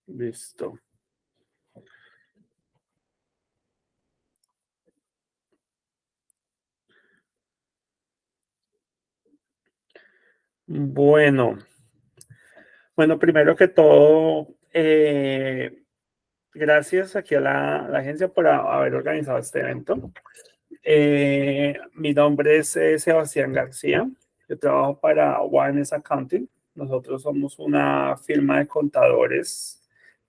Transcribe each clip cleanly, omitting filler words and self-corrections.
Listo. Bueno, bueno, primero que todo, gracias aquí a la agencia por haber organizado este evento. Mi nombre es Sebastián García. Yo trabajo para Wellness Accounting. Nosotros somos una firma de contadores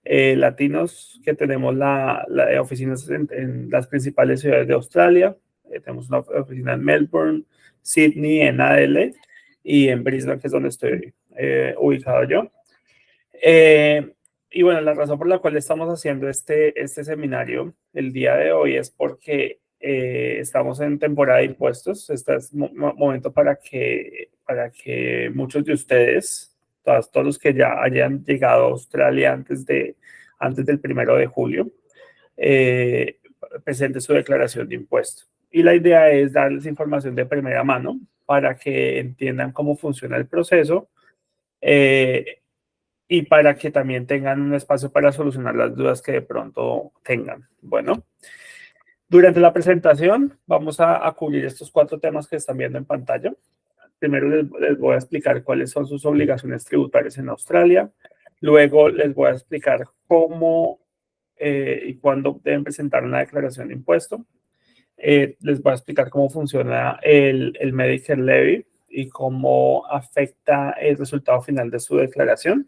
latinos que tenemos la oficinas en las principales ciudades de Australia. Tenemos una oficina en Melbourne, Sydney, en Adelaide y en Brisbane, que es donde estoy ubicado yo. Eh, y bueno, la razón por la cual estamos haciendo este seminario el día de hoy es porque estamos en temporada de impuestos. Este es momento para que muchos de ustedes, todos los que ya hayan llegado a Australia antes del 1 de julio, eh, presenten su declaración de impuestos. Y la idea es darles información de primera mano para que entiendan cómo funciona el proceso. Eh, y para que también tengan un espacio para solucionar las dudas que de pronto tengan. Bueno, durante la presentación vamos a cubrir estos 4 temas que están viendo en pantalla. Primero les voy a explicar cuáles son sus obligaciones tributarias en Australia. Luego les voy a explicar cómo y cuándo deben presentar una declaración de impuesto. Les voy a explicar cómo funciona el Medicare Levy y cómo afecta el resultado final de su declaración.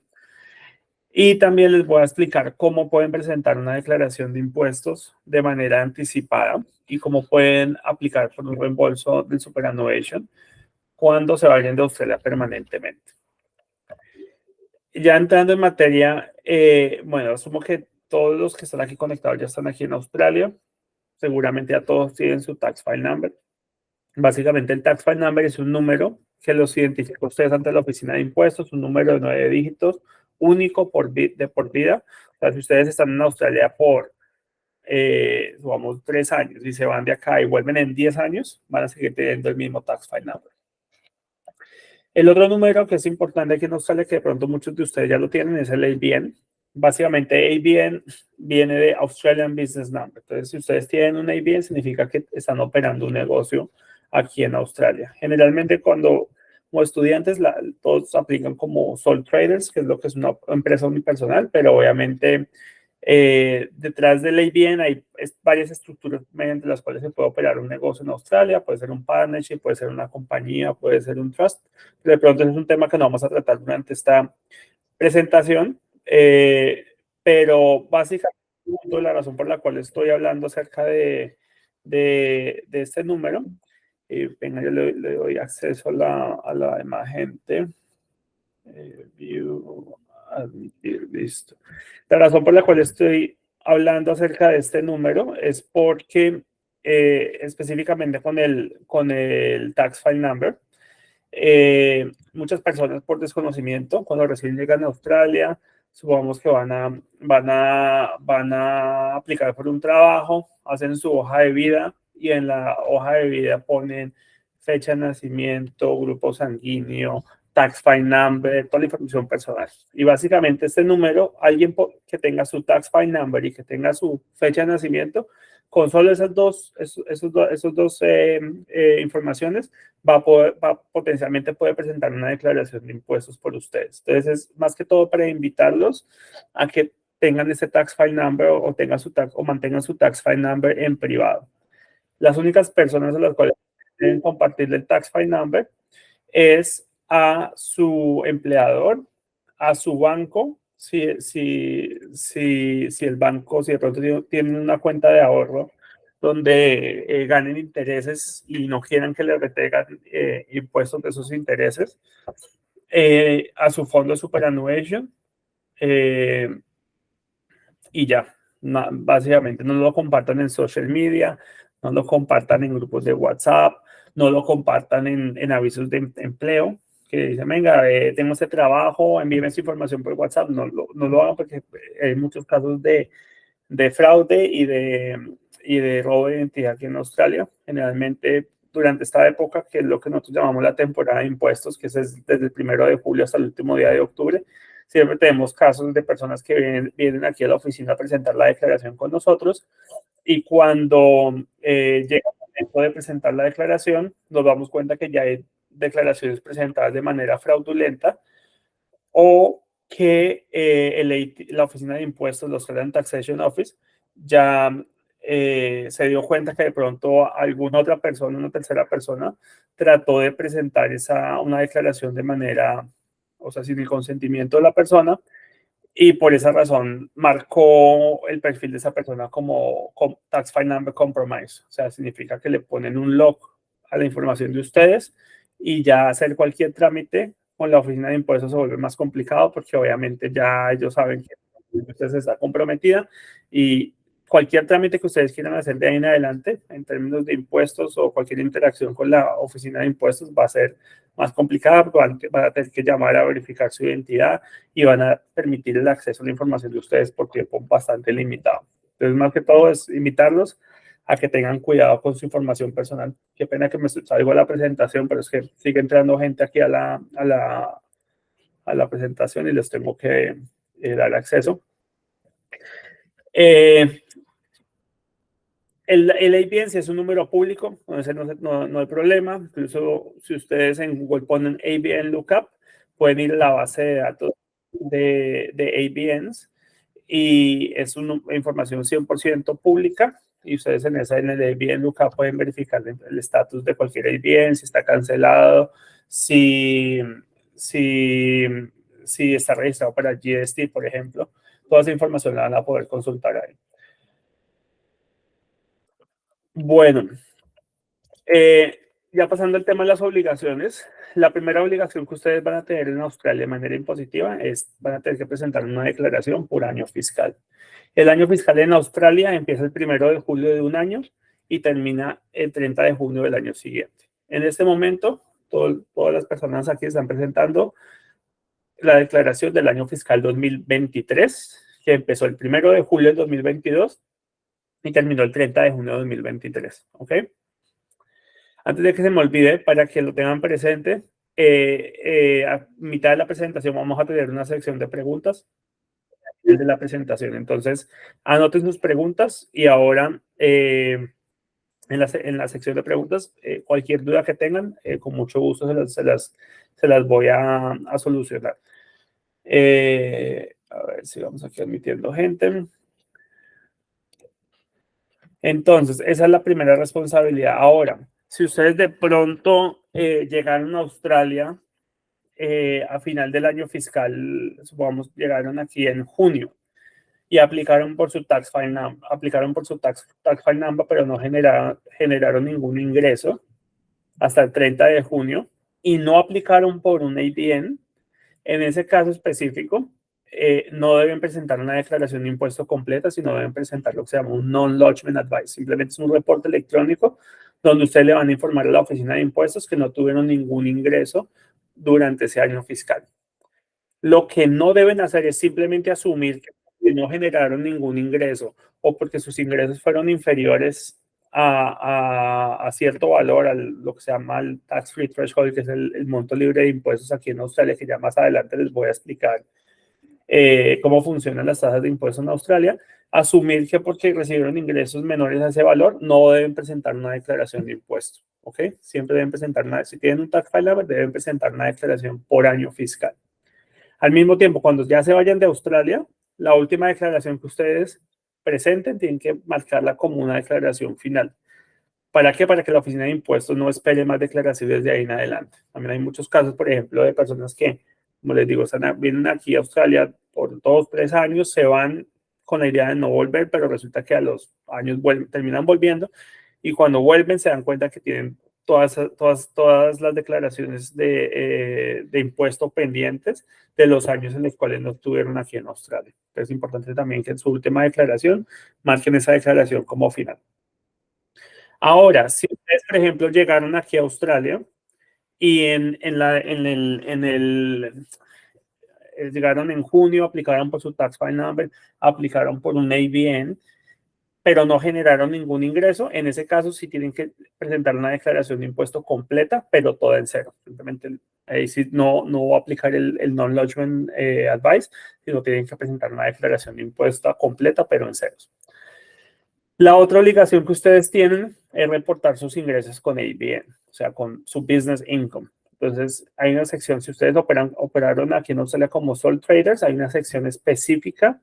Y también les voy a explicar cómo pueden presentar una declaración de impuestos de manera anticipada y cómo pueden aplicar por un reembolso del superannuation cuando se vayan de Australia permanentemente. Ya entrando en materia, bueno, asumo que todos los que están aquí conectados ya están aquí en Australia. Seguramente ya todos tienen su tax file number. Básicamente el tax file number es un número que los identifica a ustedes ante la oficina de impuestos, un número de 9 dígitos, único de por vida. O sea, si ustedes están en Australia por, digamos, 3 años y se van de acá y vuelven en 10 años, van a seguir teniendo el mismo tax file number. El otro número que es importante aquí en Australia, que de pronto muchos de ustedes ya lo tienen, es el ABN. Básicamente, ABN viene de Australian Business Number. Entonces, si ustedes tienen un ABN, significa que están operando un negocio aquí en Australia. Generalmente, como estudiantes, todos aplican como sole traders, que es lo que es una empresa unipersonal, pero obviamente detrás del ABN hay varias estructuras mediante las cuales se puede operar un negocio en Australia. Puede ser un partnership, puede ser una compañía, puede ser un trust. De pronto es un tema que no vamos a tratar durante esta presentación, pero básicamente la razón por la cual estoy hablando acerca de este número, venga, yo le doy acceso a la demás gente. View, admitir, listo. La razón por la cual estoy hablando acerca de este número es porque específicamente con el tax file number, muchas personas por desconocimiento, cuando recién llegan a Australia, supongamos que van a aplicar por un trabajo, hacen su hoja de vida y en la hoja de vida ponen fecha de nacimiento, grupo sanguíneo, tax file number, toda la información personal. Y básicamente este número, alguien que tenga su tax file number y que tenga su fecha de nacimiento, con solo esas dos informaciones, potencialmente puede presentar una declaración de impuestos por ustedes. Entonces, es más que todo para invitarlos a que tengan ese tax file number o mantengan su tax file number en privado. Las únicas personas a las cuales deben compartir el tax file number es a su empleador, a su banco, si el banco, si de pronto tienen una cuenta de ahorro donde ganen intereses y no quieran que le retengan impuestos de esos intereses, a su fondo de superannuation, y ya, básicamente no lo compartan en social media, no lo compartan en grupos de WhatsApp, no lo compartan en avisos de empleo, que dicen, venga, tengo este trabajo, envíenme esa información por WhatsApp. No lo hagan porque hay muchos casos de fraude y de robo de identidad aquí en Australia. Generalmente durante esta época, que es lo que nosotros llamamos la temporada de impuestos, que es desde el 1 de julio hasta el último día de octubre, siempre tenemos casos de personas que vienen aquí a la oficina a presentar la declaración con nosotros y cuando llega el momento de presentar la declaración, nos damos cuenta que ya hay declaraciones presentadas de manera fraudulenta o que la Oficina de Impuestos, los Australian Taxation Office, ya se dio cuenta que de pronto alguna otra persona, una tercera persona, trató de presentar una declaración de manera, o sea, sin el consentimiento de la persona, y por esa razón marcó el perfil de esa persona como Tax File Number Compromise. O sea, significa que le ponen un lock a la información de ustedes y ya hacer cualquier trámite con la oficina de impuestos se vuelve más complicado porque obviamente ya ellos saben que usted está comprometida y cualquier trámite que ustedes quieran hacer de ahí en adelante en términos de impuestos o cualquier interacción con la oficina de impuestos va a ser más complicada porque van a tener que llamar a verificar su identidad y van a permitir el acceso a la información de ustedes por tiempo bastante limitado. Entonces, más que todo es invitarlos a que tengan cuidado con su información personal. Qué pena que me salgo a la presentación, pero es que sigue entrando gente aquí a la presentación y les tengo que dar acceso. El ABN si es un número público, no hay problema. Incluso si ustedes en Google ponen ABN Lookup, pueden ir a la base de datos de ABNs y es una información 100% pública y ustedes en el ABN Lookup pueden verificar el estatus de cualquier ABN, si está cancelado, si está registrado para GST, por ejemplo. Toda esa información la van a poder consultar ahí. Bueno, ya pasando al tema de las obligaciones, la primera obligación que ustedes van a tener en Australia de manera impositiva es van a tener que presentar una declaración por año fiscal. El año fiscal en Australia empieza el 1 de julio de un año y termina el 30 de junio del año siguiente. En este momento, todas las personas aquí están presentando la declaración del año fiscal 2023, que empezó el 1 de julio del 2022 y terminó el 30 de junio de 2023. ¿Ok? Antes de que se me olvide, para que lo tengan presente, a mitad de la presentación vamos a tener una sección de preguntas de la presentación. Entonces, anoten sus preguntas y ahora en la sección de preguntas, cualquier duda que tengan, con mucho gusto se las voy a solucionar. A ver si vamos aquí admitiendo gente. Entonces, esa es la primera responsabilidad. Ahora, si ustedes de pronto llegaron a Australia a final del año fiscal, supongamos, llegaron aquí en junio y aplicaron por su tax file number, pero no generaron ningún ingreso hasta el 30 de junio y no aplicaron por un ABN, en ese caso específico, no deben presentar una declaración de impuesto completa, sino deben presentar lo que se llama un non-lodgement advice. Simplemente es un reporte electrónico donde ustedes le van a informar a la oficina de impuestos que no tuvieron ningún ingreso durante ese año fiscal. Lo que no deben hacer es simplemente asumir que no generaron ningún ingreso o porque sus ingresos fueron inferiores a cierto valor, a lo que se llama el tax free threshold, que es el monto libre de impuestos aquí en Australia, que ya más adelante les voy a explicar cómo funcionan las tasas de impuestos en Australia. Asumir que porque recibieron ingresos menores a ese valor, no deben presentar una declaración de impuestos. ¿Ok? Siempre deben presentar si tienen un tax file number, deben presentar una declaración por año fiscal. Al mismo tiempo, cuando ya se vayan de Australia, la última declaración que ustedes presenten tienen que marcarla como una declaración final. ¿Para qué? Para que la oficina de impuestos no espere más declaraciones de ahí en adelante. También hay muchos casos, por ejemplo, de personas que, como les digo, vienen aquí a Australia por 2, 3 años, se van con la idea de no volver, pero resulta que a los años terminan volviendo y cuando vuelven se dan cuenta que tienen todas las declaraciones de impuesto pendientes de los años en los cuales no estuvieron aquí en Australia. Entonces es importante también que en su última declaración marquen esa declaración como final. Ahora, si ustedes, por ejemplo, llegaron aquí a Australia y llegaron en junio, aplicaron por su tax file number, aplicaron por un ABN, pero no generaron ningún ingreso. En ese caso, sí tienen que presentar una declaración de impuesto completa, pero toda en cero. Simplemente ahí sí no va a aplicar el non-lodgement advice, sino tienen que presentar una declaración de impuesto completa, pero en ceros. La otra obligación que ustedes tienen es reportar sus ingresos con ABN, o sea, con su business income. Entonces, hay una sección, si ustedes operaron aquí en Australia como sole traders, hay una sección específica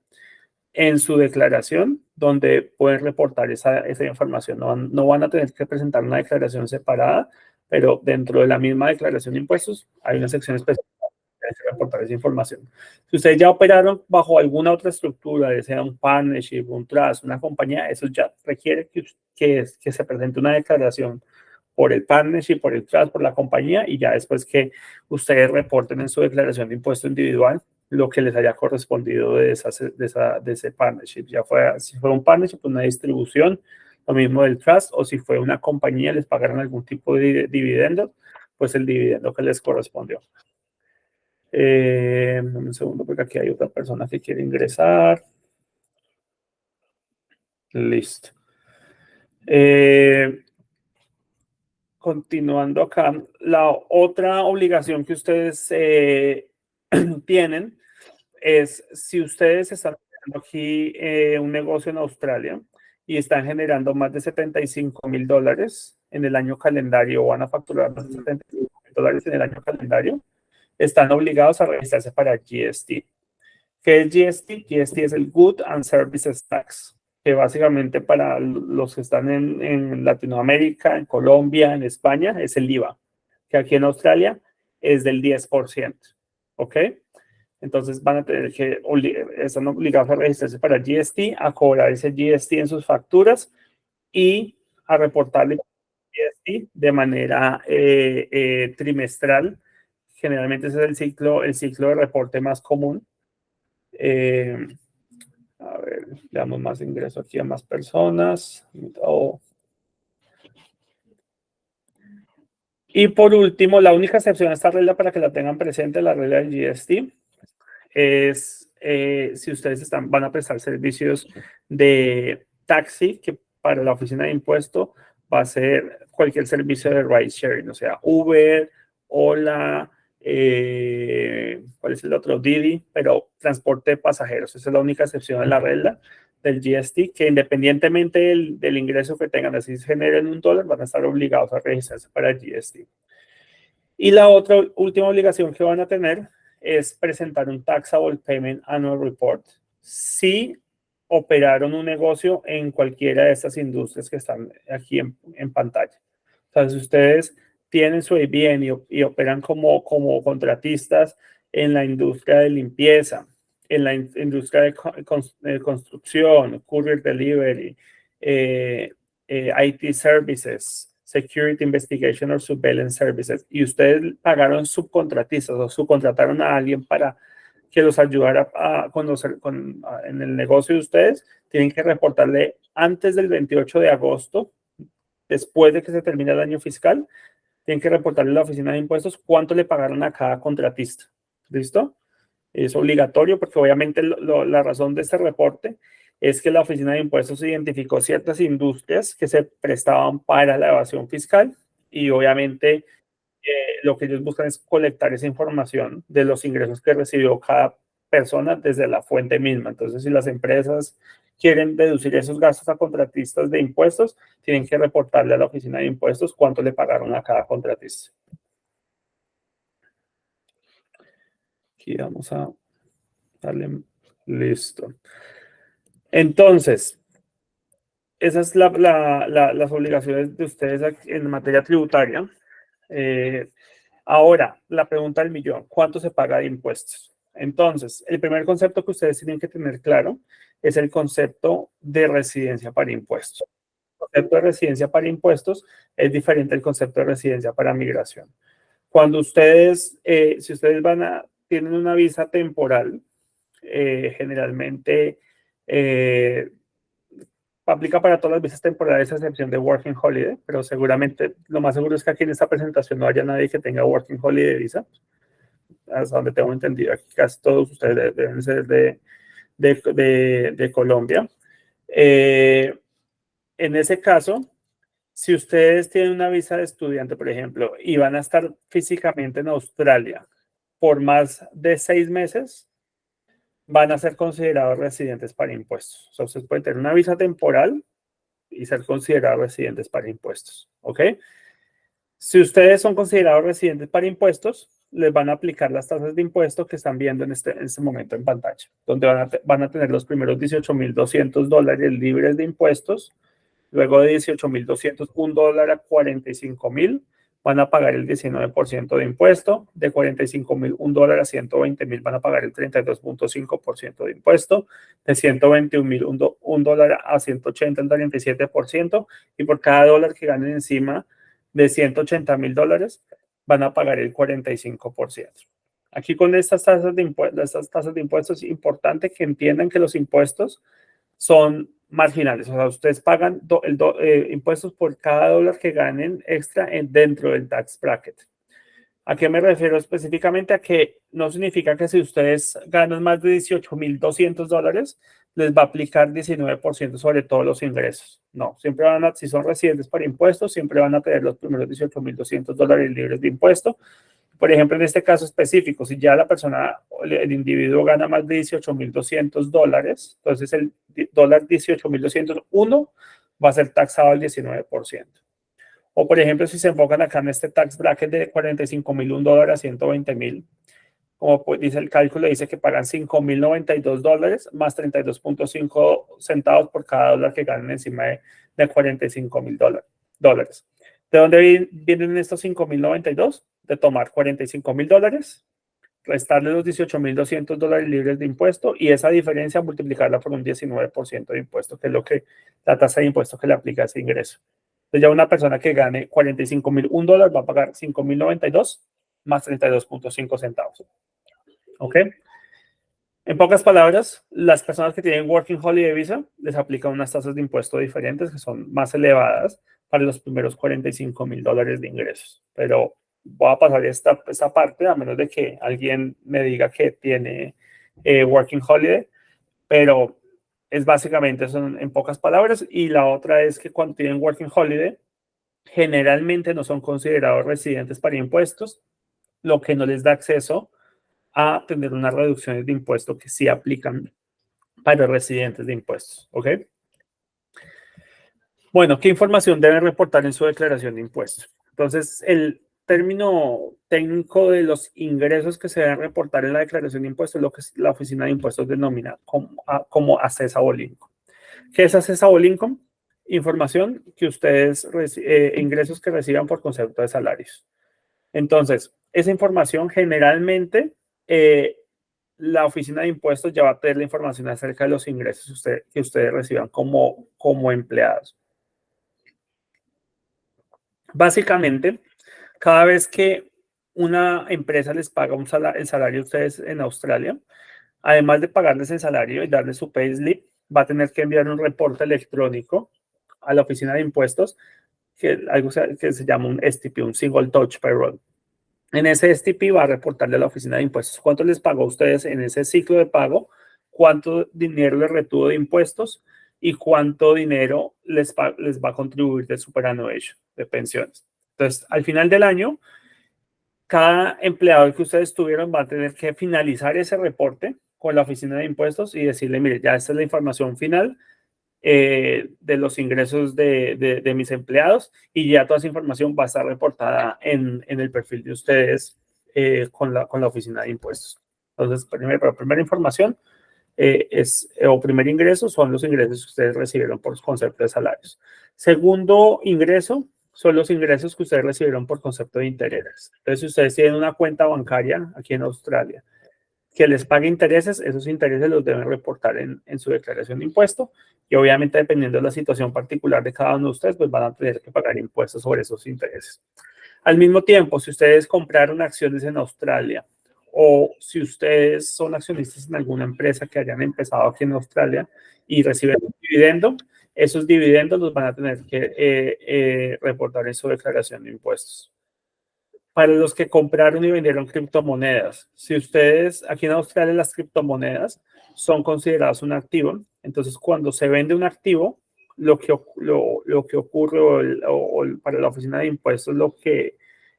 en su declaración donde pueden reportar esa información. No van a tener que presentar una declaración separada, pero dentro de la misma declaración de impuestos hay una sección específica que reportar esa información. Si ustedes ya operaron bajo alguna otra estructura, ya sea un partnership, un trust, una compañía, eso ya requiere que se presente una declaración por el partnership, por el trust, por la compañía, y ya después que ustedes reporten en su declaración de impuesto individual lo que les haya correspondido de ese partnership. Ya fue, si fue un partnership, una distribución, lo mismo del trust, o si fue una compañía, les pagaron algún tipo de dividendo, pues el dividendo que les correspondió. Un segundo, porque aquí hay otra persona que quiere ingresar. Listo. Continuando acá, la otra obligación que ustedes tienen es si ustedes están haciendo aquí un negocio en Australia y están generando más de $75,000 en el año calendario o van a facturar más de $75,000 en el año calendario, están obligados a registrarse para GST. ¿Qué es GST? GST es el Good and Services Tax, que básicamente para los que están en Latinoamérica, en Colombia, en España, es el IVA, que aquí en Australia es del 10%. ¿Ok? Entonces van a tener que, están obligados a registrarse para GST, a cobrar ese GST en sus facturas y a reportarle GST de manera trimestral. Generalmente ese es el ciclo de reporte más común. A ver, le damos más ingreso aquí a más personas. Y por último, la única excepción a esta regla para que la tengan presente, la regla del GST, es si ustedes van a prestar servicios de taxi, que para la oficina de impuesto va a ser cualquier servicio de ride sharing, o sea, Uber, Ola, ¿cuál es el otro? Didi, pero transporte de pasajeros. Esa es la única excepción de la regla del GST, que independientemente del ingreso que tengan, así se generen $1, van a estar obligados a registrarse para el GST. Y la otra última obligación que van a tener es presentar un Taxable Payment Annual Report si operaron un negocio en cualquiera de estas industrias que están aquí en pantalla. Entonces, ustedes tienen su ABN y operan como contratistas en la industria de limpieza, en la industria de construcción, courier delivery, IT services, security investigation or surveillance services, y ustedes pagaron subcontratistas o subcontrataron a alguien para que los ayudara a conocer en el negocio de ustedes, tienen que reportarle antes del 28 de agosto, después de que se termine el año fiscal, tienen que reportarle a la oficina de impuestos cuánto le pagaron a cada contratista. ¿Listo? Es obligatorio porque obviamente la razón de este reporte es que la oficina de impuestos identificó ciertas industrias que se prestaban para la evasión fiscal y obviamente lo que ellos buscan es colectar esa información de los ingresos que recibió cada persona desde la fuente misma. Entonces, si las empresas quieren deducir esos gastos a contratistas de impuestos, tienen que reportarle a la oficina de impuestos cuánto le pagaron a cada contratista. Aquí vamos a darle listo. Entonces, esas son las obligaciones de ustedes en materia tributaria. Ahora, la pregunta del millón, ¿cuánto se paga de impuestos? Entonces, el primer concepto que ustedes tienen que tener claro es el concepto de residencia para impuestos. El concepto de residencia para impuestos es diferente al concepto de residencia para migración. Cuando ustedes, si ustedes tienen una visa temporal, generalmente aplica para todas las visas temporales a excepción de Working Holiday, pero seguramente lo más seguro es que aquí en esta presentación no haya nadie que tenga Working Holiday visa. Hasta donde tengo entendido, aquí casi todos ustedes deben ser de Colombia. En ese caso, si ustedes tienen una visa de estudiante, por ejemplo, y van a estar físicamente en Australia por más de 6 meses, van a ser considerados residentes para impuestos. O sea, ustedes pueden tener una visa temporal y ser considerados residentes para impuestos. ¿Ok? Si ustedes son considerados residentes para impuestos, les van a aplicar las tasas de impuestos que están viendo en este momento en pantalla, donde van a tener los primeros $18,200 libres de impuestos. Luego de 18,200, $1 a 45,000, van a pagar el 19% de impuesto. De 45,000, $1 a 120,000, van a pagar el 32.5% de impuesto. De 121,000, $1 a 180, el 37%. Y por cada dólar que ganen encima de $180,000, van a pagar el 45%. Aquí con estas tasas de impuestos es importante que entiendan que los impuestos son marginales. O sea, ustedes pagan impuestos por cada dólar que ganen extra dentro del tax bracket. ¿A qué me refiero específicamente? A que no significa que si ustedes ganan más de $18,200, les va a aplicar 19% sobre todos los ingresos. No, siempre van a, si son residentes para impuestos, siempre van a tener los primeros $18,200 libres de impuesto. Por ejemplo, en este caso específico, si ya la persona, el individuo gana más de $18,200, entonces el dólar 18,201 va a ser taxado al 19%. O, por ejemplo, si se enfocan acá en este tax bracket de 45,000, $1 a 120,000, como dice el cálculo, dice que pagan $5,092 más 32.5 centavos por cada dólar que ganen encima de $45,000. ¿De dónde vienen estos 5,092? De tomar $45,000, restarle los $18,200 libres de impuesto y esa diferencia multiplicarla por un 19% de impuesto, que es lo que la tasa de impuesto que le aplica a ese ingreso. Entonces ya una persona que gane $45,001 va a pagar 5,092 más 32.5 centavos. ¿Ok? En pocas palabras, las personas que tienen Working Holiday Visa les aplican unas tasas de impuesto diferentes que son más elevadas para los primeros $45,000 de ingresos. Pero voy a pasar esta parte a menos de que alguien me diga que tiene Working Holiday, pero es básicamente eso en pocas palabras. Y la otra es que cuando tienen Working Holiday, generalmente no son considerados residentes para impuestos, lo que no les da acceso a tener unas reducciones de impuestos que sí aplican para residentes de impuestos. ¿Ok? Bueno, ¿qué información deben reportar en su declaración de impuestos? Entonces, el término técnico de los ingresos que se deben reportar en la declaración de impuestos es lo que la Oficina de Impuestos denomina como Assessable Income. ¿Qué es Assessable Income? Información que ustedes, ingresos que reciban por concepto de salarios. Entonces, esa información generalmente la Oficina de Impuestos ya va a tener la información acerca de los ingresos que ustedes reciban como empleados. Básicamente, cada vez que una empresa les paga el salario a ustedes en Australia, además de pagarles el salario y darles su payslip, va a tener que enviar un reporte electrónico a la Oficina de Impuestos, algo que se llama un STP, un Single Touch Payroll. En ese STP va a reportarle a la Oficina de Impuestos cuánto les pagó a ustedes en ese ciclo de pago, cuánto dinero les retuvo de impuestos y cuánto dinero les va a contribuir de superannuation, de pensiones. Entonces, al final del año, cada empleado que ustedes tuvieron va a tener que finalizar ese reporte con la Oficina de Impuestos y decirle, mire, ya esta es la información final de los ingresos de mis empleados y ya toda esa información va a estar reportada en el perfil de ustedes con la Oficina de Impuestos. Entonces, primera información o primer ingreso son los ingresos que ustedes recibieron por concepto de salarios. Segundo ingreso son los ingresos que ustedes recibieron por concepto de intereses. Entonces, si ustedes tienen una cuenta bancaria aquí en Australia que les pague intereses, esos intereses los deben reportar en su declaración de impuesto y obviamente dependiendo de la situación particular de cada uno de ustedes, pues van a tener que pagar impuestos sobre esos intereses. Al mismo tiempo, si ustedes compraron acciones en Australia o si ustedes son accionistas en alguna empresa que hayan empezado aquí en Australia y reciben un dividendo, esos dividendos los van a tener que reportar en su declaración de impuestos. Para los que compraron y vendieron criptomonedas, si ustedes, aquí en Australia las criptomonedas son consideradas un activo, entonces cuando se vende un activo, lo que ocurre para la oficina de impuestos,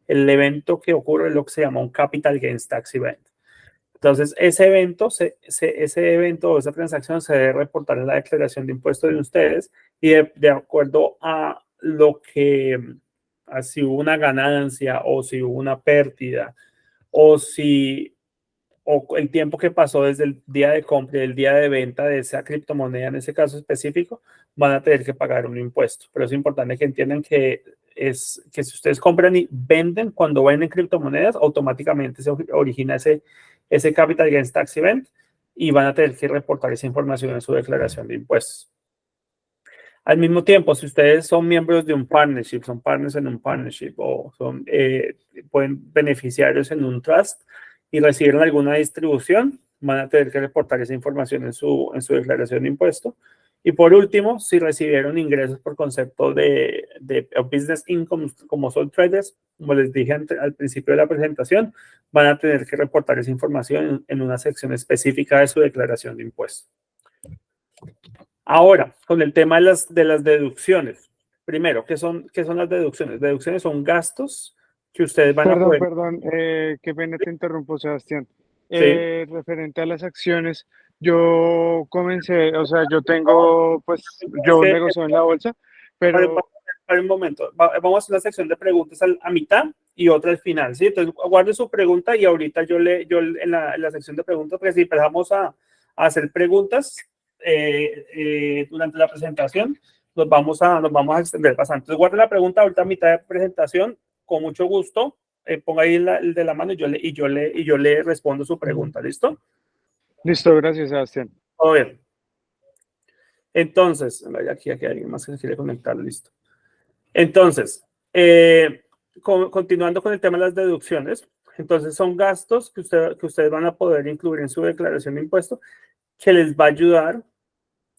el evento que ocurre es lo que se llama un Capital Gains Tax Event. Entonces, ese evento o esa transacción se debe reportar en la declaración de impuestos de ustedes y de acuerdo a si hubo una ganancia o si hubo una pérdida o el tiempo que pasó desde el día de compra y el día de venta de esa criptomoneda, en ese caso específico, van a tener que pagar un impuesto. Pero es importante que entiendan que si ustedes compran y venden, cuando venden criptomonedas, automáticamente se origina ese Capital Gains Tax Event y van a tener que reportar esa información en su declaración de impuestos. Al mismo tiempo, si ustedes son miembros de un partnership, son partners en un partnership o pueden beneficiarios en un trust y reciben alguna distribución, van a tener que reportar esa información en su declaración de impuesto. Y por último, si recibieron ingresos por concepto de business income, como son traders, como les dije al principio de la presentación, van a tener que reportar esa información en una sección específica de su declaración de impuestos. Ahora, con el tema de las deducciones. Primero, ¿qué son las deducciones? Deducciones son gastos que ustedes van a poder... Perdón, qué pena te interrumpo, Sebastián. Sí. Referente a las acciones, yo comencé, o sea, yo tengo, pues, Es yo que, negocio en la bolsa, pero para un momento, vamos a hacer una sección de preguntas a mitad y otra al final, ¿sí? Entonces, guarde su pregunta y ahorita yo en la sección de preguntas, porque si empezamos a hacer preguntas durante la presentación, nos vamos a extender bastante. Entonces, guarde la pregunta ahorita a mitad de presentación, con mucho gusto, ponga ahí el de la mano y yo le respondo su pregunta, ¿listo? listo, gracias, Sebastián. Todo bien. Entonces, aquí hay alguien más que se quiere conectar, listo. Entonces, continuando con el tema de las deducciones, entonces son gastos que ustedes van a poder incluir en su declaración de impuestos que les va a ayudar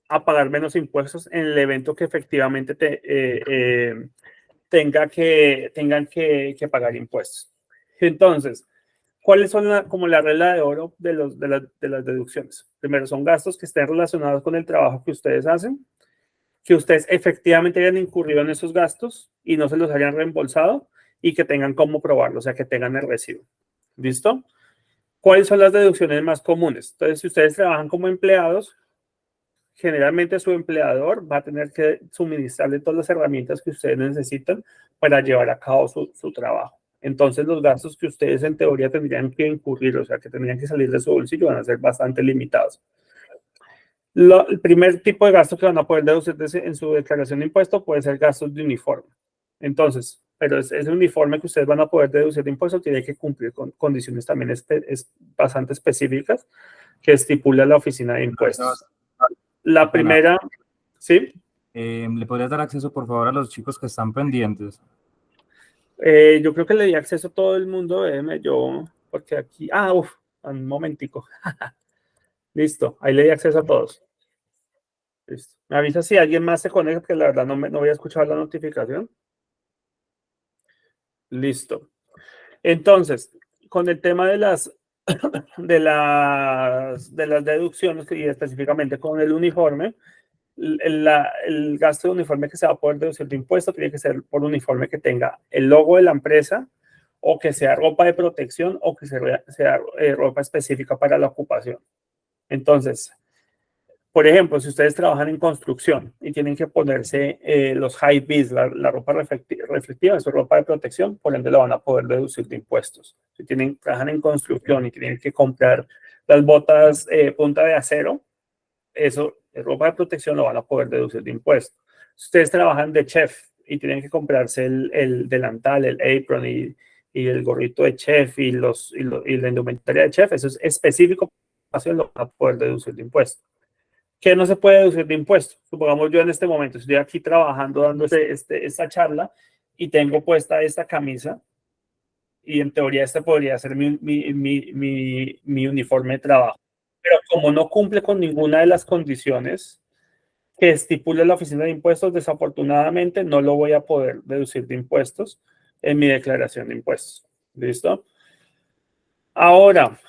a pagar menos impuestos en el evento que efectivamente tengan que pagar impuestos. Entonces, ¿cuáles son como la regla de oro de las deducciones? Primero, son gastos que estén relacionados con el trabajo que ustedes hacen, que ustedes efectivamente hayan incurrido en esos gastos y no se los hayan reembolsado y que tengan cómo probarlo, o sea, que tengan el recibo. ¿Listo? ¿Cuáles son las deducciones más comunes? Entonces, si ustedes trabajan como empleados, generalmente su empleador va a tener que suministrarle todas las herramientas que ustedes necesitan para llevar a cabo su trabajo. Entonces, los gastos que ustedes en teoría tendrían que incurrir, o sea, que tendrían que salir de su bolsillo, van a ser bastante limitados. El primer tipo de gasto que van a poder deducir en su declaración de impuesto puede ser gastos de uniforme. Entonces, pero ese uniforme que ustedes van a poder deducir de impuesto tiene que cumplir con condiciones también bastante específicas que estipula la oficina de impuestos. La primera, ¿sí? ¿Le podrías dar acceso, por favor, a los chicos que están pendientes? Yo creo que le di acceso a todo el mundo, porque aquí, un momentico. Listo, ahí le di acceso a todos. Listo. Me avisa si alguien más se conecta, porque la verdad no voy a escuchar la notificación. Listo. Entonces, con el tema de las deducciones y específicamente con el uniforme, el gasto de uniforme que se va a poder deducir de impuesto tiene que ser por uniforme que tenga el logo de la empresa o que sea ropa de protección o que sea ropa específica para la ocupación. Entonces, por ejemplo, si ustedes trabajan en construcción y tienen que ponerse los high vis, la ropa reflectiva, su ropa de protección, por ende lo van a poder deducir de impuestos. Si trabajan en construcción y tienen que comprar las botas punta de acero, eso, ropa de protección, lo van a poder deducir de impuestos. Si ustedes trabajan de chef y tienen que comprarse el delantal, el apron y el gorrito de chef y la indumentaria de chef, eso es específico, lo van a poder deducir de impuestos. ¿Qué no se puede deducir de impuestos? Supongamos yo en este momento estoy aquí trabajando, dando esta charla y tengo puesta esta camisa y en teoría este podría ser mi uniforme de trabajo. Pero como no cumple con ninguna de las condiciones que estipula la Oficina de Impuestos, desafortunadamente no lo voy a poder deducir de impuestos en mi declaración de impuestos. ¿Listo? Ahora,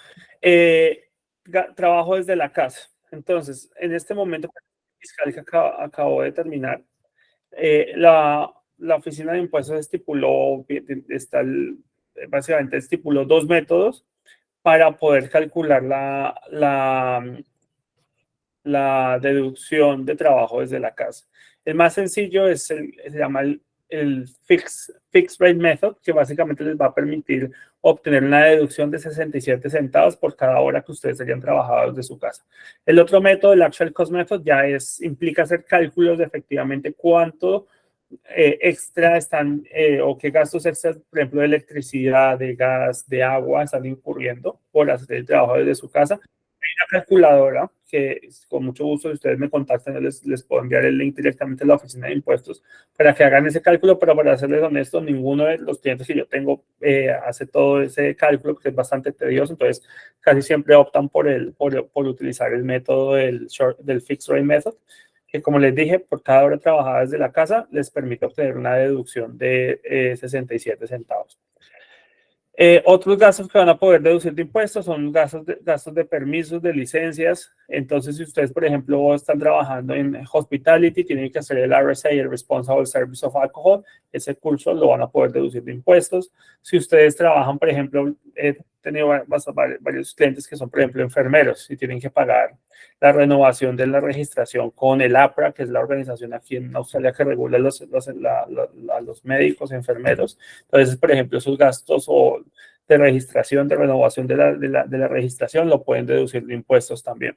trabajo desde la casa. Entonces, en este momento fiscal que acabó de terminar, la Oficina de Impuestos estipuló, básicamente estipuló dos métodos para poder calcular la deducción de trabajo desde la casa. El más sencillo se llama el Fixed Rate Method, que básicamente les va a permitir obtener una deducción de 67 centavos por cada hora que ustedes hayan trabajado desde su casa. El otro método, el Actual Cost Method, implica hacer cálculos de efectivamente cuánto extra están o qué gastos extras, por ejemplo, de electricidad, de gas, de agua, están incurriendo por hacer el trabajo desde su casa. Hay una calculadora que con mucho gusto, si ustedes me contactan, yo les puedo enviar el link directamente a la oficina de impuestos para que hagan ese cálculo, pero para serles honesto, ninguno de los clientes que yo tengo hace todo ese cálculo, que es bastante tedioso, entonces casi siempre optan por utilizar el método del Fixed Rate Method, que como les dije, por cada hora trabajada desde la casa, les permite obtener una deducción de 67 centavos. Otros gastos que van a poder deducir de impuestos son gastos de permisos, de licencias. Entonces, si ustedes, por ejemplo, están trabajando en hospitality, tienen que hacer el RSA, el Responsible Service of Alcohol, ese curso lo van a poder deducir de impuestos. Si ustedes trabajan, por ejemplo, he tenido varios clientes que son, por ejemplo, enfermeros y tienen que pagar la renovación de la registración con el APRA, que es la organización aquí en Australia que regula a los médicos, enfermeros. Entonces, por ejemplo, esos gastos de registración, de renovación de la registración, lo pueden deducir de impuestos también.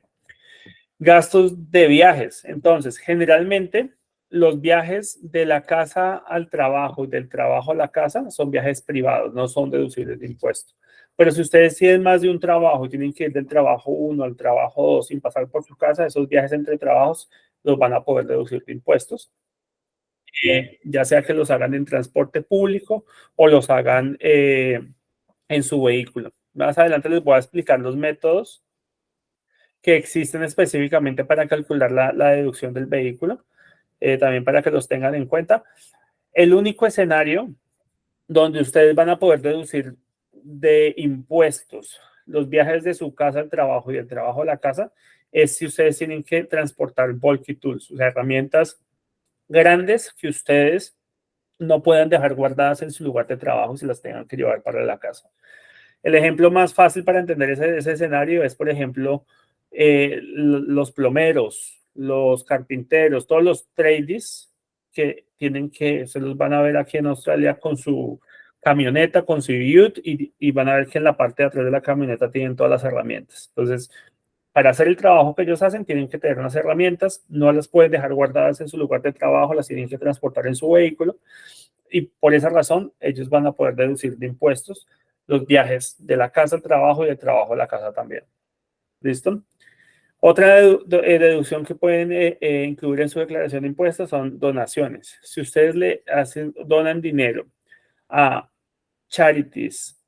Gastos de viajes. Entonces, generalmente, los viajes de la casa al trabajo y del trabajo a la casa son viajes privados, no son deducibles de impuestos. Pero si ustedes tienen más de un trabajo y tienen que ir del trabajo 1 al trabajo 2 sin pasar por su casa, esos viajes entre trabajos los van a poder deducir de impuestos. Ya sea que los hagan en transporte público o los hagan en su vehículo. Más adelante les voy a explicar los métodos que existen específicamente para calcular la deducción del vehículo, también para que los tengan en cuenta. El único escenario donde ustedes van a poder deducir de impuestos los viajes de su casa al trabajo y del trabajo a la casa es si ustedes tienen que transportar bulky tools, o sea, herramientas grandes que ustedes no puedan dejar guardadas en su lugar de trabajo si las tengan que llevar para la casa. El ejemplo más fácil para entender ese escenario es, por ejemplo, los plomeros, los carpinteros, todos los tradies que se los van a ver aquí en Australia con su camioneta, con su ute y van a ver que en la parte de atrás de la camioneta tienen todas las herramientas. Entonces, para hacer el trabajo que ellos hacen, tienen que tener unas herramientas, no las pueden dejar guardadas en su lugar de trabajo, las tienen que transportar en su vehículo y por esa razón ellos van a poder deducir de impuestos los viajes de la casa al trabajo y del trabajo a la casa también. ¿Listo? Otra deducción que pueden incluir en su declaración de impuestos son donaciones. Si ustedes donan dinero a charities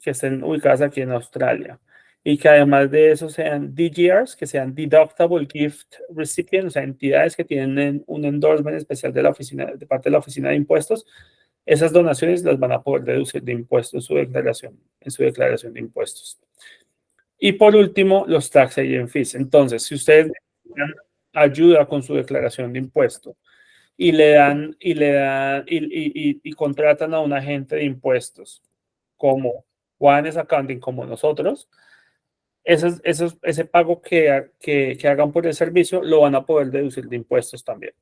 que estén ubicadas aquí en Australia y que además de eso sean DGRs, que sean Deductible Gift Recipients, o sea, entidades que tienen un endorsement especial de parte de la Oficina de Impuestos, esas donaciones las van a poder deducir de impuestos en su declaración de impuestos. Y por último, los tax agent fees. Entonces, si ustedes necesitan ayuda con su declaración de impuestos y contratan a un agente de impuestos como Juanes Accounting, como nosotros, ese pago que hagan por el servicio lo van a poder deducir de impuestos también.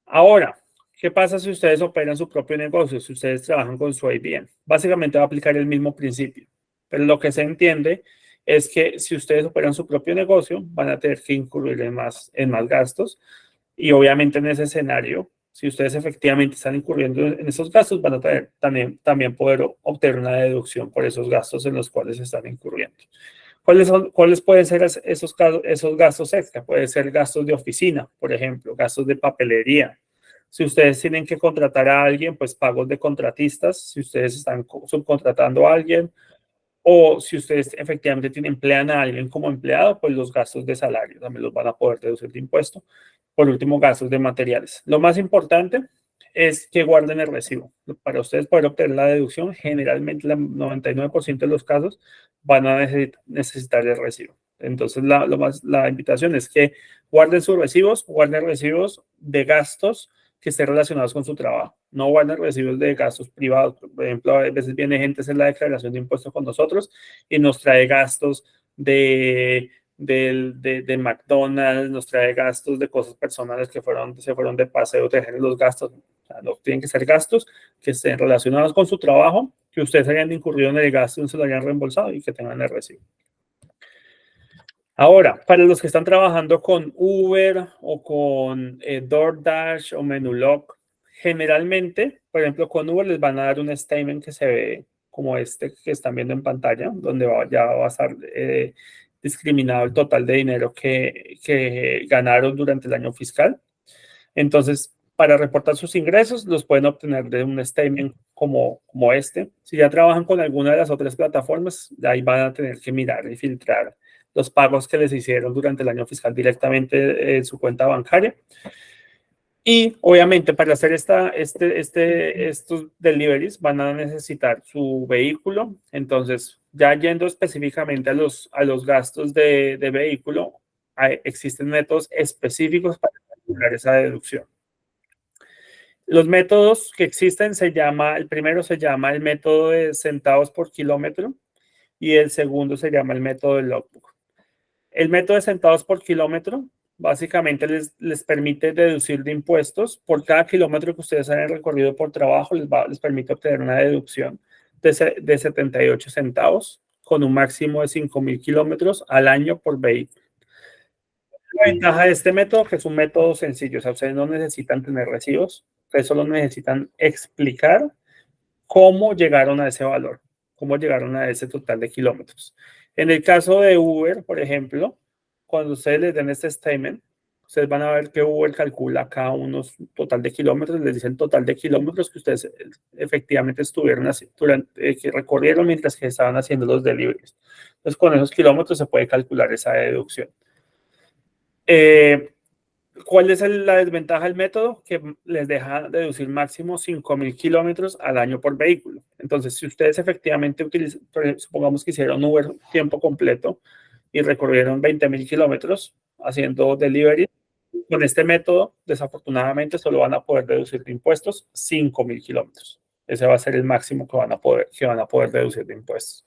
Ahora, ¿qué pasa si ustedes operan su propio negocio? Si ustedes trabajan con su IBM, básicamente va a aplicar el mismo principio. Pero lo que se entiende es que si ustedes operan su propio negocio, van a tener que incurrir en más gastos. Y obviamente en ese escenario, si ustedes efectivamente están incurriendo en esos gastos, van a también poder obtener una deducción por esos gastos en los cuales están incurriendo. ¿Cuáles pueden ser esos gastos extra? Pueden ser gastos de oficina, por ejemplo, gastos de papelería. Si ustedes tienen que contratar a alguien, pues pagos de contratistas, si ustedes están subcontratando a alguien, o si ustedes efectivamente emplean a alguien como empleado, pues los gastos de salario también los van a poder deducir de impuesto. Por último, gastos de materiales. Lo más importante es que guarden el recibo. Para ustedes poder obtener la deducción, generalmente el 99% de los casos van a necesitar el recibo. Entonces, la invitación es que guarden recibos de gastos que estén relacionados con su trabajo. No guarden recibos de gastos privados. Por ejemplo, a veces viene gente a hacer la declaración de impuestos con nosotros y nos trae gastos de McDonald's, nos trae gastos de cosas personales que se fueron de paseo, dejen los gastos. O sea, no tienen que ser gastos que estén relacionados con su trabajo, que ustedes hayan incurrido en el gasto y no se lo hayan reembolsado y que tengan el recibo. Ahora, para los que están trabajando con Uber o con DoorDash o Menulog, generalmente, por ejemplo, con Uber les van a dar un statement que se ve como este que están viendo en pantalla, donde ya va a estar discriminado el total de dinero que ganaron durante el año fiscal. Entonces, para reportar sus ingresos, los pueden obtener de un statement como este. Si ya trabajan con alguna de las otras plataformas, ahí van a tener que mirar y filtrar los pagos que les hicieron durante el año fiscal directamente en su cuenta bancaria. Y obviamente para hacer estos deliveries van a necesitar su vehículo. Entonces, ya yendo específicamente a los gastos de vehículo, existen métodos específicos para calcular esa deducción. Los métodos que existen el primero se llama el método de centavos por kilómetro y el segundo se llama el método de logbook. El método de centavos por kilómetro básicamente les permite deducir de impuestos. Por cada kilómetro que ustedes hayan recorrido por trabajo, les permite obtener una deducción de 78 centavos con un máximo de 5,000 kilómetros al año por vehículo. La ventaja de este método que es un método sencillo, o sea, ustedes no necesitan tener recibos, ustedes solo necesitan explicar cómo llegaron a ese valor, cómo llegaron a ese total de kilómetros. En el caso de Uber, por ejemplo, cuando ustedes les den este statement, ustedes van a ver que Uber calcula cada uno total de kilómetros, les dice el total de kilómetros que ustedes efectivamente estuvieron que recorrieron mientras que estaban haciendo los deliveries. Entonces, con esos kilómetros se puede calcular esa deducción. ¿Cuál es la desventaja del método? Que les deja deducir máximo 5,000 kilómetros al año por vehículo. Entonces, si ustedes efectivamente utilizan, supongamos que hicieron Uber tiempo completo y recorrieron 20,000 kilómetros haciendo delivery, con este método, desafortunadamente, solo van a poder deducir de impuestos 5,000 kilómetros. Ese va a ser el máximo que van a poder deducir de impuestos.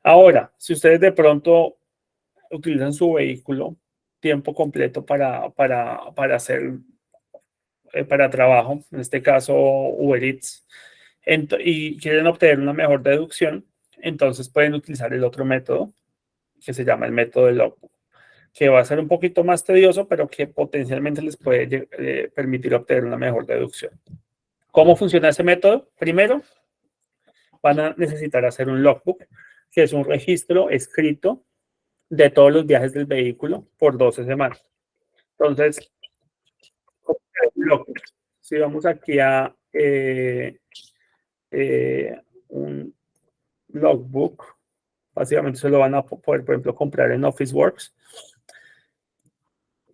Ahora, si ustedes de pronto utilizan su vehículo tiempo completo para trabajo, en este caso Uber Eats, y quieren obtener una mejor deducción, entonces pueden utilizar el otro método que se llama el método de logbook, que va a ser un poquito más tedioso, pero que potencialmente les puede permitir obtener una mejor deducción. ¿Cómo funciona ese método? Primero, van a necesitar hacer un logbook, que es un registro escrito de todos los viajes del vehículo por 12 semanas. Entonces, si vamos aquí a un logbook, básicamente se lo van a poder, por ejemplo, comprar en Officeworks.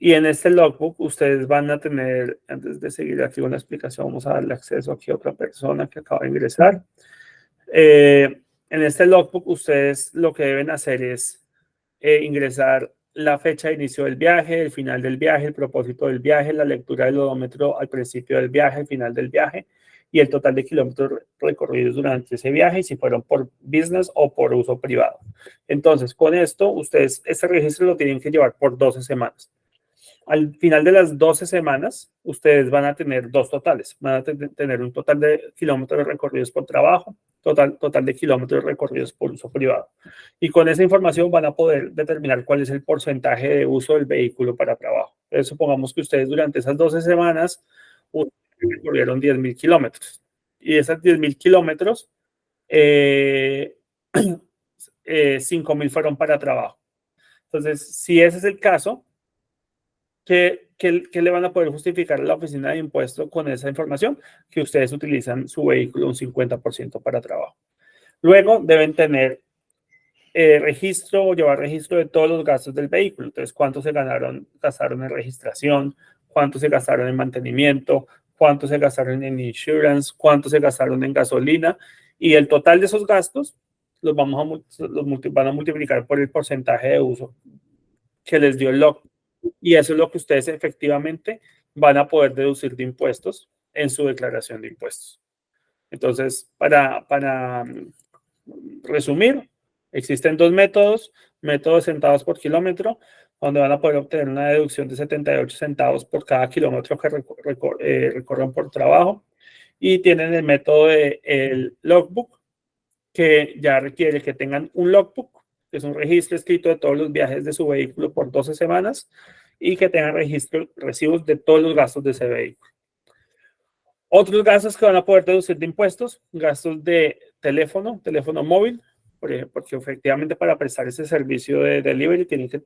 Y en este logbook ustedes van a tener, antes de seguir aquí una explicación, vamos a darle acceso aquí a otra persona que acaba de ingresar. En este logbook ustedes lo que deben hacer es ingresar la fecha de inicio del viaje, el final del viaje, el propósito del viaje, la lectura del odómetro al principio del viaje, al final del viaje y el total de kilómetros recorridos durante ese viaje y si fueron por business o por uso privado. Entonces, con esto, ustedes este registro lo tienen que llevar por 12 semanas. Al final de las 12 semanas, ustedes van a tener dos totales. Van a tener un total de kilómetros recorridos por trabajo, total de kilómetros recorridos por uso privado. Y con esa información van a poder determinar cuál es el porcentaje de uso del vehículo para trabajo. Entonces, supongamos que ustedes durante esas 12 semanas recorrieron 10,000 kilómetros. Y esas 10,000 kilómetros, 5,000 fueron para trabajo. Entonces, si ese es el caso, ¿qué le van a poder justificar a la oficina de impuestos con esa información? Que ustedes utilizan su vehículo un 50% para trabajo. Luego deben tener llevar registro de todos los gastos del vehículo. Entonces, cuánto se gastaron en registración, cuánto se gastaron en mantenimiento, cuánto se gastaron en insurance, cuánto se gastaron en gasolina y el total de esos gastos van a multiplicar por el porcentaje de uso que les dio el logbook. Y eso es lo que ustedes efectivamente van a poder deducir de impuestos en su declaración de impuestos. Entonces, para resumir, existen dos métodos centavos por kilómetro, donde van a poder obtener una deducción de 78 centavos por cada kilómetro que recorran por trabajo. Y tienen el método del logbook, que ya requiere que tengan un logbook, que es un registro escrito de todos los viajes de su vehículo por 12 semanas, y que tengan recibos de todos los gastos de ese vehículo. Otros gastos que van a poder deducir de impuestos, gastos de teléfono móvil, porque efectivamente para prestar ese servicio de delivery tienen que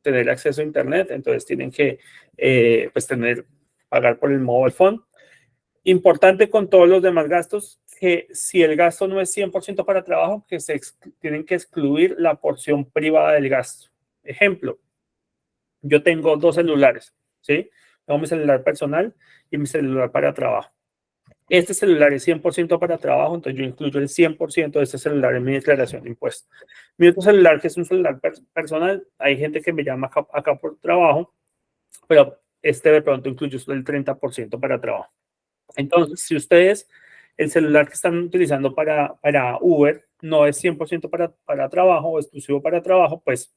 tener acceso a internet, entonces tienen que pagar por el mobile phone. Importante con todos los demás gastos, que si el gasto no es 100% para trabajo, que tienen que excluir la porción privada del gasto. Ejemplo, yo tengo dos celulares, ¿sí? Tengo mi celular personal y mi celular para trabajo. Este celular es 100% para trabajo, entonces yo incluyo el 100% de este celular en mi declaración de impuestos. Mi otro celular, que es un celular personal, hay gente que me llama acá por trabajo, pero de pronto incluye solo el 30% para trabajo. Entonces, si ustedes, el celular que están utilizando para Uber no es 100% para trabajo o exclusivo para trabajo, pues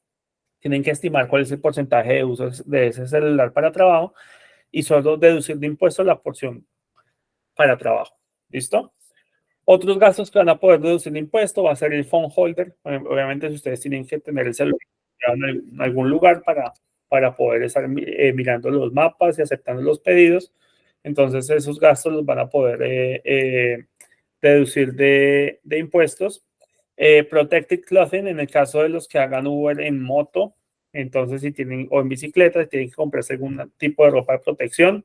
tienen que estimar cuál es el porcentaje de uso de ese celular para trabajo y solo deducir de impuestos la porción para trabajo. ¿Listo? Otros gastos que van a poder deducir de impuesto va a ser el phone holder. Obviamente, si ustedes tienen que tener el celular en algún lugar para poder estar mirando los mapas y aceptando los pedidos, entonces esos gastos los van a poder deducir de impuestos. Protected clothing, en el caso de los que hagan Uber en moto, entonces si tienen, o en bicicleta, tienen que comprarse algún tipo de ropa de protección.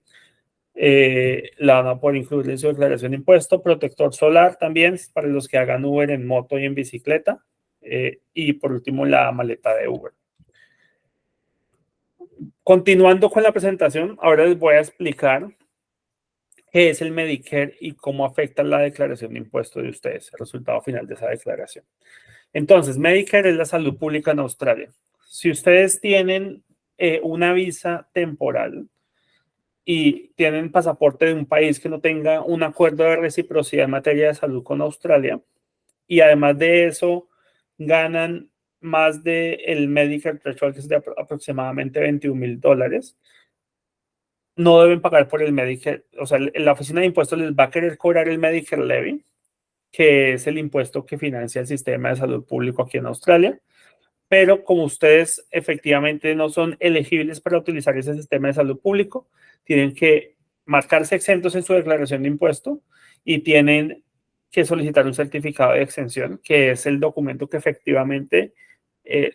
La van a poder incluir en su declaración de impuesto. Protector solar también para los que hagan Uber en moto y en bicicleta. Y por último, la maleta de Uber. Continuando con la presentación, ahora les voy a explicar qué es el Medicare y cómo afecta la declaración de impuestos de ustedes, el resultado final de esa declaración. Entonces, Medicare es la salud pública en Australia. Si ustedes tienen una visa temporal y tienen pasaporte de un país que no tenga un acuerdo de reciprocidad en materia de salud con Australia, y además de eso ganan más del Medicare Threshold, que es de aproximadamente $21,000, no deben pagar por el Medicare. O sea, la oficina de impuestos les va a querer cobrar el Medicare Levy, que es el impuesto que financia el sistema de salud público aquí en Australia. Pero como ustedes efectivamente no son elegibles para utilizar ese sistema de salud público, tienen que marcarse exentos en su declaración de impuesto y tienen que solicitar un certificado de exención, que es el documento que efectivamente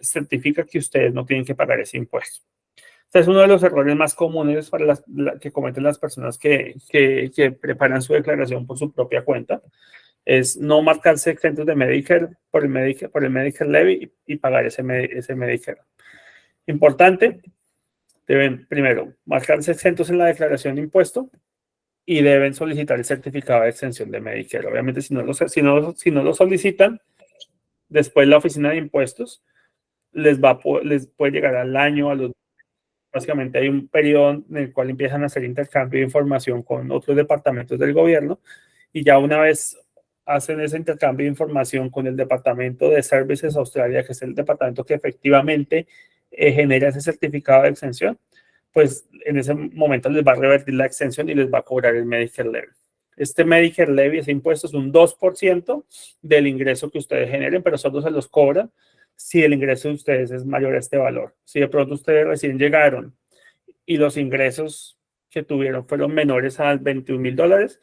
certifica que ustedes no tienen que pagar ese impuesto. Este es uno de los errores más comunes para que cometen las personas que preparan su declaración por su propia cuenta. Es no marcarse exentos de Medicare por el Medicare Levy y pagar ese Medicare. Importante, deben primero marcarse exentos en la declaración de impuesto y deben solicitar el certificado de exención de Medicare. Obviamente, si no lo solicitan, después la oficina de impuestos les puede llegar al año, básicamente hay un periodo en el cual empiezan a hacer intercambio de información con otros departamentos del gobierno y ya una vez hacen ese intercambio de información con el departamento de Services Australia, que es el departamento que efectivamente genera ese certificado de exención, pues en ese momento les va a revertir la exención y les va a cobrar el Medicare Levy. Este Medicare Levy, ese impuesto es un 2% del ingreso que ustedes generen, pero solo se los cobran si el ingreso de ustedes es mayor a este valor. Si de pronto ustedes recién llegaron y los ingresos que tuvieron fueron menores a $21,000,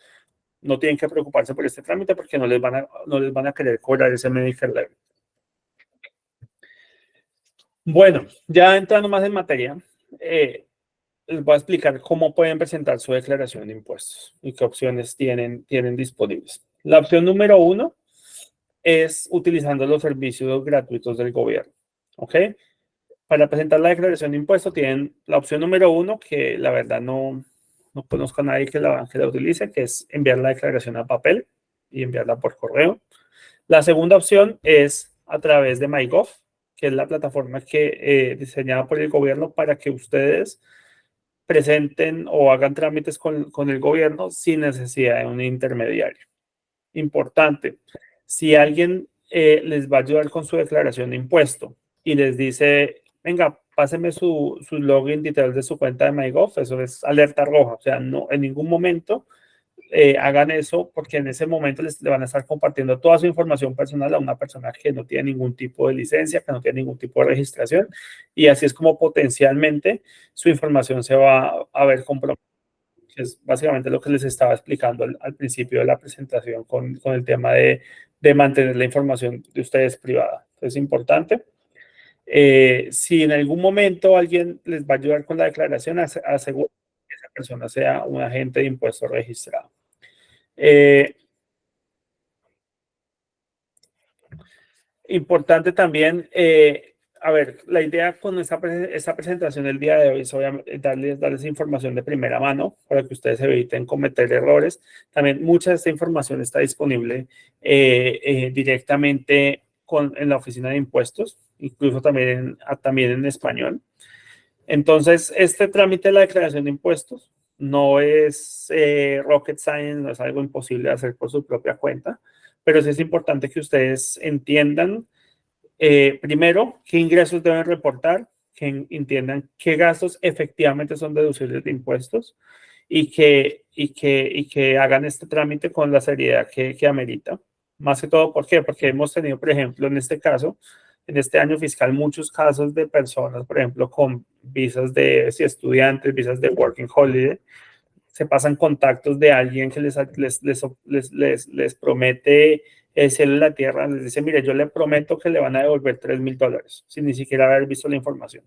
no tienen que preocuparse por este trámite porque no les van a querer cobrar ese Medicare Levy. Bueno, ya entrando más en materia, les voy a explicar cómo pueden presentar su declaración de impuestos y qué opciones tienen disponibles. La opción número 1 es utilizando los servicios gratuitos del gobierno. ¿Ok? Para presentar la declaración de impuestos tienen la opción número 1, que la verdad no conozco a nadie que la utilice, que es enviar la declaración a papel y enviarla por correo. La segunda opción es a través de MyGov, que es la plataforma que diseñada por el gobierno para que ustedes presenten o hagan trámites con el gobierno sin necesidad de un intermediario. Importante, si alguien les va a ayudar con su declaración de impuesto y les dice, venga, páseme su login details de su cuenta de MyGov, eso es alerta roja, o sea, no en ningún momento hagan eso porque en ese momento le van a estar compartiendo toda su información personal a una persona que no tiene ningún tipo de licencia, que no tiene ningún tipo de registración y así es como potencialmente su información se va a ver comprometida, que es básicamente lo que les estaba explicando al principio de la presentación con el tema de mantener la información de ustedes privada. Entonces, es importante. Si en algún momento alguien les va a ayudar con la declaración, aseguren que esa persona sea un agente de impuestos registrado. Importante también, a ver, la idea con esta presentación del día de hoy es obviamente darles información de primera mano para que ustedes eviten cometer errores. También mucha de esta información está disponible directamente en la oficina de impuestos, incluso también en español. Entonces, este trámite de la declaración de impuestos no es rocket science, no es algo imposible de hacer por su propia cuenta, pero sí es importante que ustedes entiendan, primero, qué ingresos deben reportar, que entiendan qué gastos efectivamente son deducibles de impuestos y que hagan este trámite con la seriedad que amerita. Más que todo, ¿por qué? Porque hemos tenido, por ejemplo, en este caso, en este año fiscal, muchos casos de personas, por ejemplo, con visas de estudiantes, visas de working holiday, se pasan contactos de alguien que les promete el cielo y la tierra, les dice, mire, yo le prometo que le van a devolver $3,000 sin ni siquiera haber visto la información.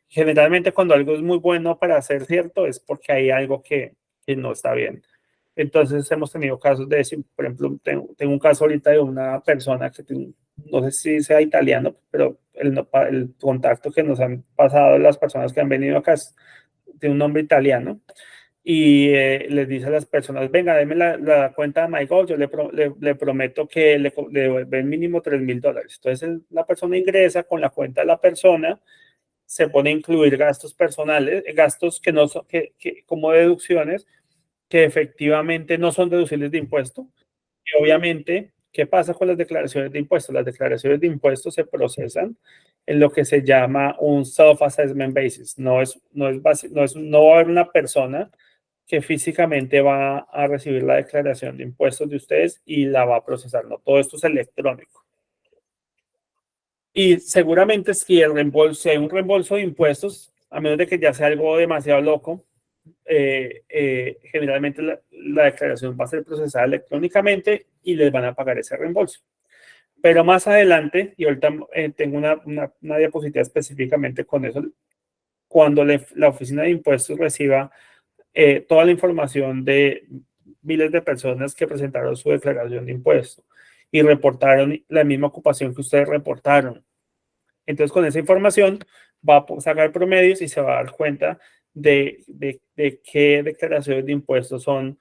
Generalmente cuando algo es muy bueno para ser cierto es porque hay algo que no está bien. Entonces hemos tenido casos de eso. Por ejemplo, tengo un caso ahorita de una persona que no sé si sea italiano, pero el contacto que nos han pasado las personas que han venido acá tiene un nombre italiano y les dice a las personas, venga, denme la cuenta de MyGov, yo le prometo que le devuelven mínimo $3,000. Entonces la persona ingresa con la cuenta de la persona, se pone a incluir gastos personales, gastos que no son, como deducciones, que efectivamente no son deducibles de impuesto. Y obviamente, ¿qué pasa con las declaraciones de impuestos? Las declaraciones de impuestos se procesan en lo que se llama un self-assessment basis. No va a haber una persona que físicamente va a recibir la declaración de impuestos de ustedes y la va a procesar. No, todo esto es electrónico. Y seguramente si hay un reembolso de impuestos, a menos de que ya sea algo demasiado loco, generalmente la declaración va a ser procesada electrónicamente y les van a pagar ese reembolso. Pero más adelante, y ahorita tengo una diapositiva específicamente con eso, cuando la oficina de impuestos reciba toda la información de miles de personas que presentaron su declaración de impuestos y reportaron la misma ocupación que ustedes reportaron. Entonces, con esa información va a sacar promedios y se va a dar cuenta de qué declaraciones de impuestos son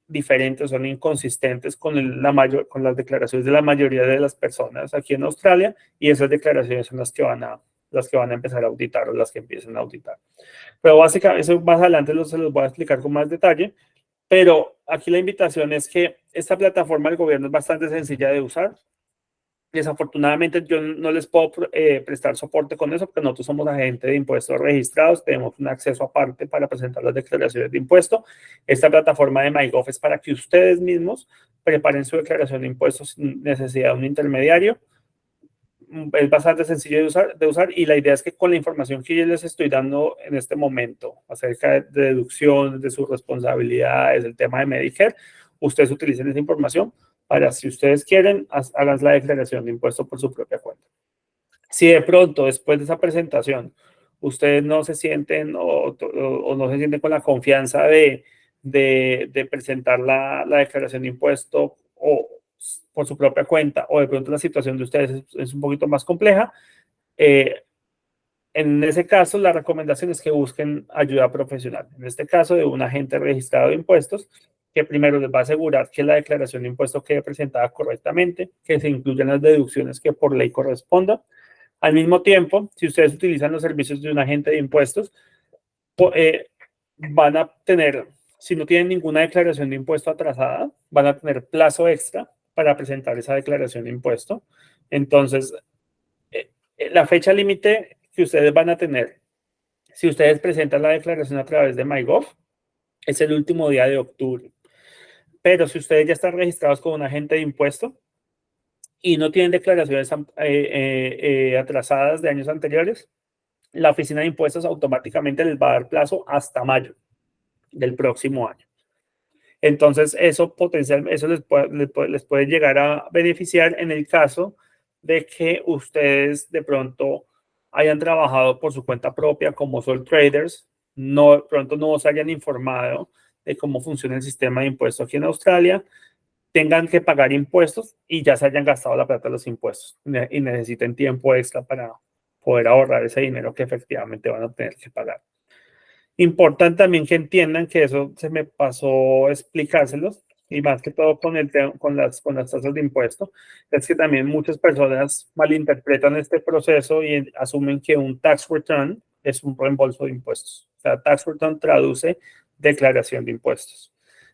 diferentes, son inconsistentes con las declaraciones de la mayoría de las personas aquí en Australia, y esas declaraciones son las que van a empezar a auditar o las que empiezan a auditar. Pero básicamente, eso más adelante se los voy a explicar con más detalle, pero aquí la invitación es que esta plataforma del gobierno es bastante sencilla de usar. Desafortunadamente yo no les puedo prestar soporte con eso porque nosotros somos agentes de impuestos registrados, tenemos un acceso aparte para presentar las declaraciones de impuesto. Esta plataforma de MyGov es para que ustedes mismos preparen su declaración de impuestos sin necesidad de un intermediario. Es bastante sencillo de usar y la idea es que con la información que yo les estoy dando en este momento acerca de deducciones, de sus responsabilidades, el tema de Medicare, ustedes utilicen esa información para, si ustedes quieren, hagan la declaración de impuestos por su propia cuenta. Si de pronto, después de esa presentación, ustedes no se sienten o no se sienten con la confianza de presentar la declaración de impuesto o por su propia cuenta, o de pronto la situación de ustedes es un poquito más compleja, en ese caso la recomendación es que busquen ayuda profesional. En este caso, de un agente registrado de impuestos que primero les va a asegurar que la declaración de impuestos quede presentada correctamente, que se incluyan las deducciones que por ley correspondan. Al mismo tiempo, si ustedes utilizan los servicios de un agente de impuestos, van a tener, si no tienen ninguna declaración de impuesto atrasada, van a tener plazo extra para presentar esa declaración de impuesto. Entonces, la fecha límite que ustedes van a tener, si ustedes presentan la declaración a través de MyGov, es el último día de octubre. Pero si ustedes ya están registrados con un agente de impuesto y no tienen declaraciones atrasadas de años anteriores, la oficina de impuestos automáticamente les va a dar plazo hasta mayo del próximo año. Entonces, eso les puede llegar a beneficiar en el caso de que ustedes de pronto hayan trabajado por su cuenta propia como sole traders, de pronto no se hayan informado de cómo funciona el sistema de impuestos aquí en Australia, tengan que pagar impuestos y ya se hayan gastado la plata de los impuestos y necesiten tiempo extra para poder ahorrar ese dinero que efectivamente van a tener que pagar. Importante también que entiendan que eso se me pasó explicárselos, y más que todo con las tasas de impuesto, es que también muchas personas malinterpretan este proceso y asumen que un tax return es un reembolso de impuestos. O sea, tax return traduce declaración de impuestos.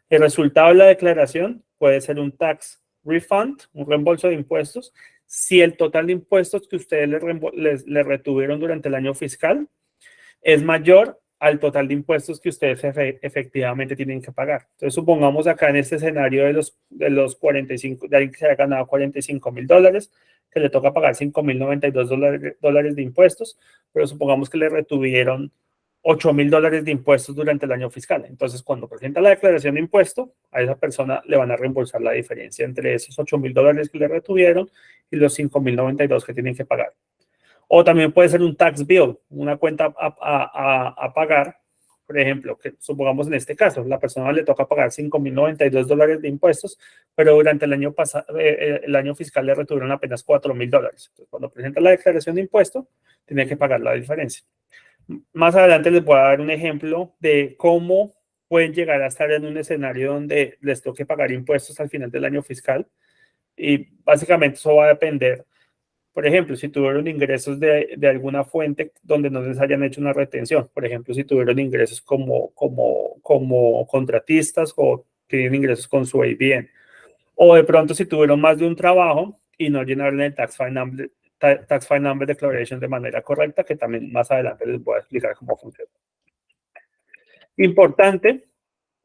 El resultado de la declaración puede ser un tax refund, un reembolso de impuestos, si el total de impuestos que ustedes le retuvieron durante el año fiscal es mayor al total de impuestos que ustedes efectivamente tienen que pagar. Entonces, supongamos acá en este escenario de los 45, de alguien que se ha ganado $45,000, que le toca pagar $5,092 de impuestos, pero supongamos que le retuvieron $8,000 de impuestos durante el año fiscal. Entonces, cuando presenta la declaración de impuesto, a esa persona le van a reembolsar la diferencia entre esos $8,000 que le retuvieron y los $5,092 que tienen que pagar. O también puede ser un tax bill, una cuenta a pagar. Por ejemplo, que supongamos en este caso, la persona le toca pagar $5,092 de impuestos, pero durante el año fiscal le retuvieron apenas $4,000. Entonces, cuando presenta la declaración de impuesto, tiene que pagar la diferencia. Más adelante les voy a dar un ejemplo de cómo pueden llegar a estar en un escenario donde les toque pagar impuestos al final del año fiscal. Y básicamente eso va a depender. Por ejemplo, si tuvieron ingresos de alguna fuente donde no les hayan hecho una retención. Por ejemplo, si tuvieron ingresos como contratistas o tienen ingresos con su ABN. O de pronto si tuvieron más de un trabajo y no llenaron el Tax File Number Declaration de manera correcta, que también más adelante les voy a explicar cómo funciona. Importante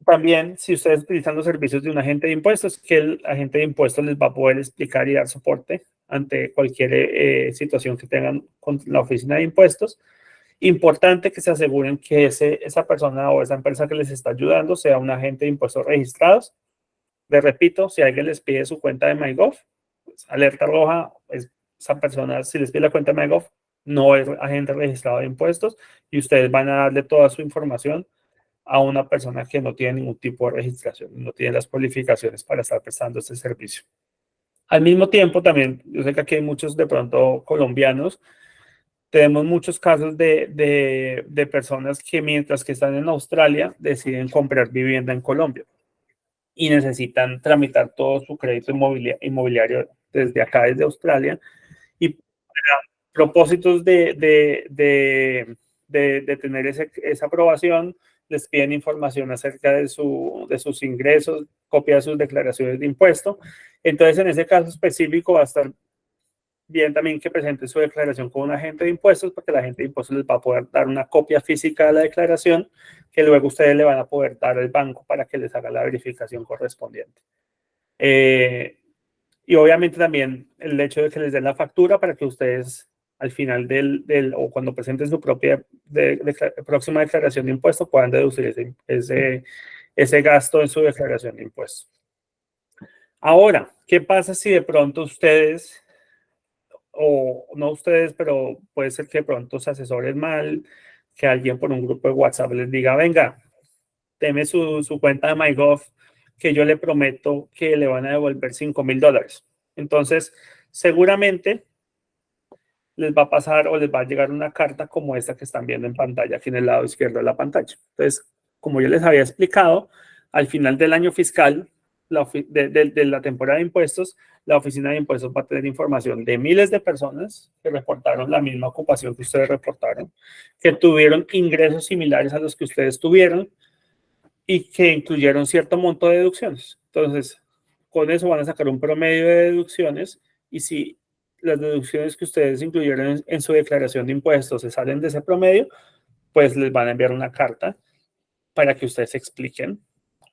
también, si ustedes utilizan los servicios de un agente de impuestos, que el agente de impuestos les va a poder explicar y dar soporte ante cualquier situación que tengan con la oficina de impuestos. Importante que se aseguren que esa persona o esa empresa que les está ayudando sea un agente de impuestos registrados. Les repito, si alguien les pide su cuenta de MyGov, pues, alerta roja, esa persona, si les pide la cuenta de MyGov, no es agente registrado de impuestos y ustedes van a darle toda su información a una persona que no tiene ningún tipo de registración, no tiene las cualificaciones para estar prestando este servicio. Al mismo tiempo, también, yo sé que aquí hay muchos de pronto colombianos, tenemos muchos casos de personas que mientras que están en Australia deciden comprar vivienda en Colombia y necesitan tramitar todo su crédito inmobiliario desde acá, desde Australia, y para propósitos de tener esa aprobación, les piden información acerca de sus ingresos, copia de sus declaraciones de impuesto. Entonces, en ese caso específico, va a estar bien también que presente su declaración con un agente de impuestos, porque el agente de impuestos les va a poder dar una copia física de la declaración que luego ustedes le van a poder dar al banco para que les haga la verificación correspondiente. Y obviamente también el hecho de que les den la factura para que ustedes al final o cuando presenten su propia próxima declaración de impuestos puedan deducir ese gasto en su declaración de impuestos. Ahora, ¿qué pasa si de pronto ustedes, o no ustedes, pero puede ser que de pronto se asesoren mal, que alguien por un grupo de WhatsApp les diga, venga, deme su cuenta de MyGov, que yo le prometo que le van a devolver $5,000. Entonces, seguramente les va a pasar o les va a llegar una carta como esta que están viendo en pantalla, aquí en el lado izquierdo de la pantalla. Entonces, como yo les había explicado, al final del año fiscal, de la temporada de impuestos, la oficina de impuestos va a tener información de miles de personas que reportaron la misma ocupación que ustedes reportaron, que tuvieron ingresos similares a los que ustedes tuvieron y que incluyeron cierto monto de deducciones. Entonces, con eso van a sacar un promedio de deducciones y si las deducciones que ustedes incluyeron en su declaración de impuestos se salen de ese promedio, pues les van a enviar una carta para que ustedes expliquen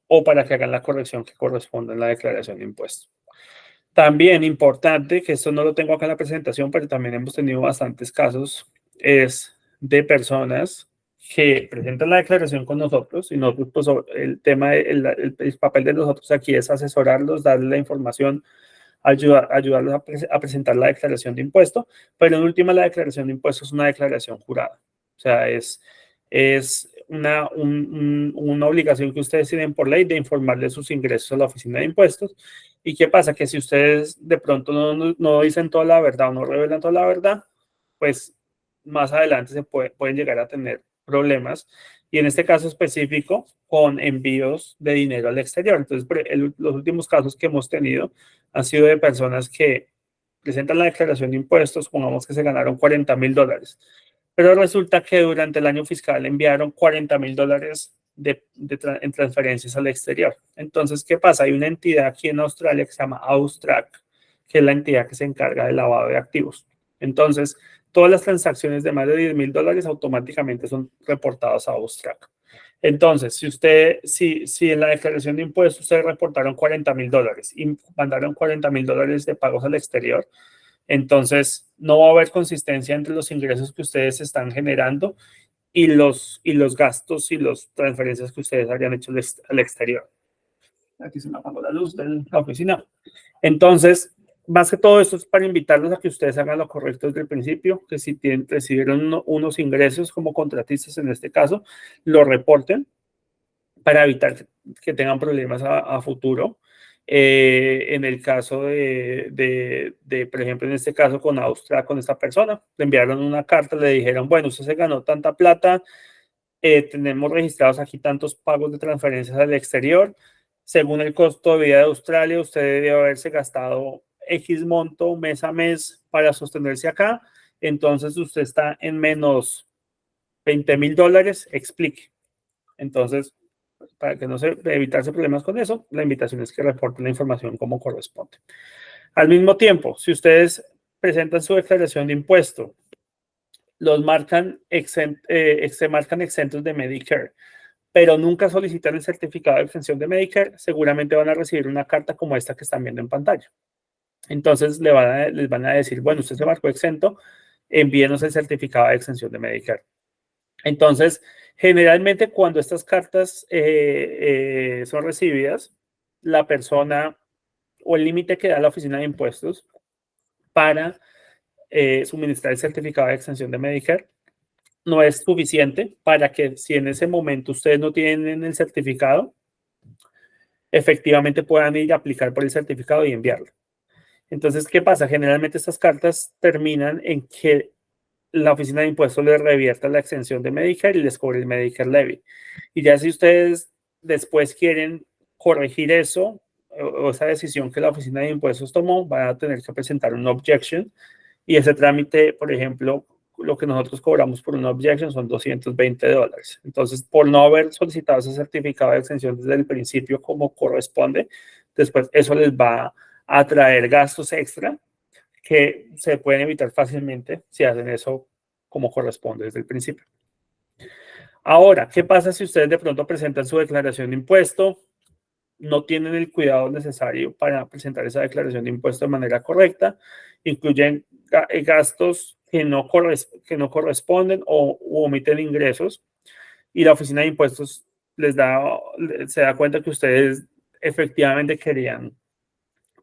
o para que hagan la corrección que corresponde en la declaración de impuestos. También importante, que esto no lo tengo acá en la presentación, pero también hemos tenido bastantes casos, es de personas que presentan la declaración con nosotros y nosotros, pues el tema, el papel de nosotros aquí es asesorarlos, darles la información, ayudarlos a presentar la declaración de impuesto, pero en última la declaración de impuestos es una declaración jurada. O sea, es una obligación que ustedes tienen por ley de informarle sus ingresos a la oficina de impuestos. ¿Y qué pasa? Que si ustedes de pronto no dicen toda la verdad o no revelan toda la verdad, pues más adelante pueden llegar a tener problemas. Y en este caso específico, con envíos de dinero al exterior. Entonces, los últimos casos que hemos tenido han sido de personas que presentan la declaración de impuestos, pongamos que se ganaron $40,000, pero resulta que durante el año fiscal enviaron $40,000 en transferencias al exterior. Entonces, ¿qué pasa? Hay una entidad aquí en Australia que se llama AUSTRAC, que es la entidad que se encarga del lavado de activos. Entonces, todas las transacciones de más de $10,000 automáticamente son reportadas a AUSTRAC. Entonces, si en la declaración de impuestos ustedes reportaron $40,000 y mandaron $40,000 de pagos al exterior, entonces no va a haber consistencia entre los ingresos que ustedes están generando y los gastos y las transferencias que ustedes habrían hecho al exterior. Aquí se me apagó la luz de la oficina. Entonces, más que todo esto es para invitarlos a que ustedes hagan lo correcto desde el principio, que si recibieron unos ingresos como contratistas en este caso, lo reporten para evitar que tengan problemas a futuro. En el caso por ejemplo, en este caso con Austria, con esta persona, le enviaron una carta, le dijeron, bueno, usted se ganó tanta plata, tenemos registrados aquí tantos pagos de transferencias al exterior, según el costo de vida de Australia, usted debe haberse gastado X monto mes a mes para sostenerse acá, entonces usted está en menos $20,000, explique. Entonces, para que no evitarse problemas con eso, la invitación es que reporten la información como corresponde. Al mismo tiempo, si ustedes presentan su declaración de impuesto, se marcan exentos de Medicare, pero nunca solicitan el certificado de exención de Medicare, seguramente van a recibir una carta como esta que están viendo en pantalla. Entonces les van a decir, bueno, usted se marcó exento, envíenos el certificado de exención de Medicare. Entonces, generalmente cuando estas cartas son recibidas, la persona o el límite que da la oficina de impuestos para suministrar el certificado de exención de Medicare no es suficiente para que si en ese momento ustedes no tienen el certificado, efectivamente puedan ir a aplicar por el certificado y enviarlo. Entonces, ¿qué pasa? Generalmente estas cartas terminan en que la oficina de impuestos les revierta la exención de Medicare y les cobre el Medicare levy. Y ya si ustedes después quieren corregir eso o esa decisión que la oficina de impuestos tomó, van a tener que presentar una objection y ese trámite, por ejemplo, lo que nosotros cobramos por una objection son $220. Entonces, por no haber solicitado ese certificado de exención desde el principio como corresponde, después eso les va a traer gastos extra que se pueden evitar fácilmente si hacen eso como corresponde desde el principio. Ahora, ¿qué pasa si ustedes de pronto presentan su declaración de impuesto? No tienen el cuidado necesario para presentar esa declaración de impuesto de manera correcta, incluyen gastos que no corresponden o omiten ingresos y la oficina de impuestos se da cuenta que ustedes efectivamente querían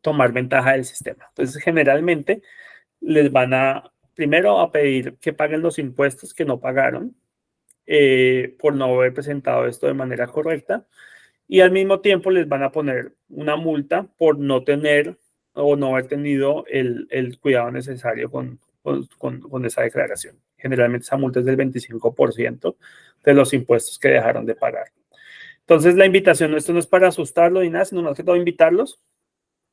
tomar ventaja del sistema. Entonces, generalmente les van primero a pedir que paguen los impuestos que no pagaron por no haber presentado esto de manera correcta y al mismo tiempo les van a poner una multa por no tener o no haber tenido el cuidado necesario con esa declaración. Generalmente esa multa es del 25% de los impuestos que dejaron de pagar. Entonces, la invitación, esto no es para asustarlo ni nada, sino más que todo invitarlos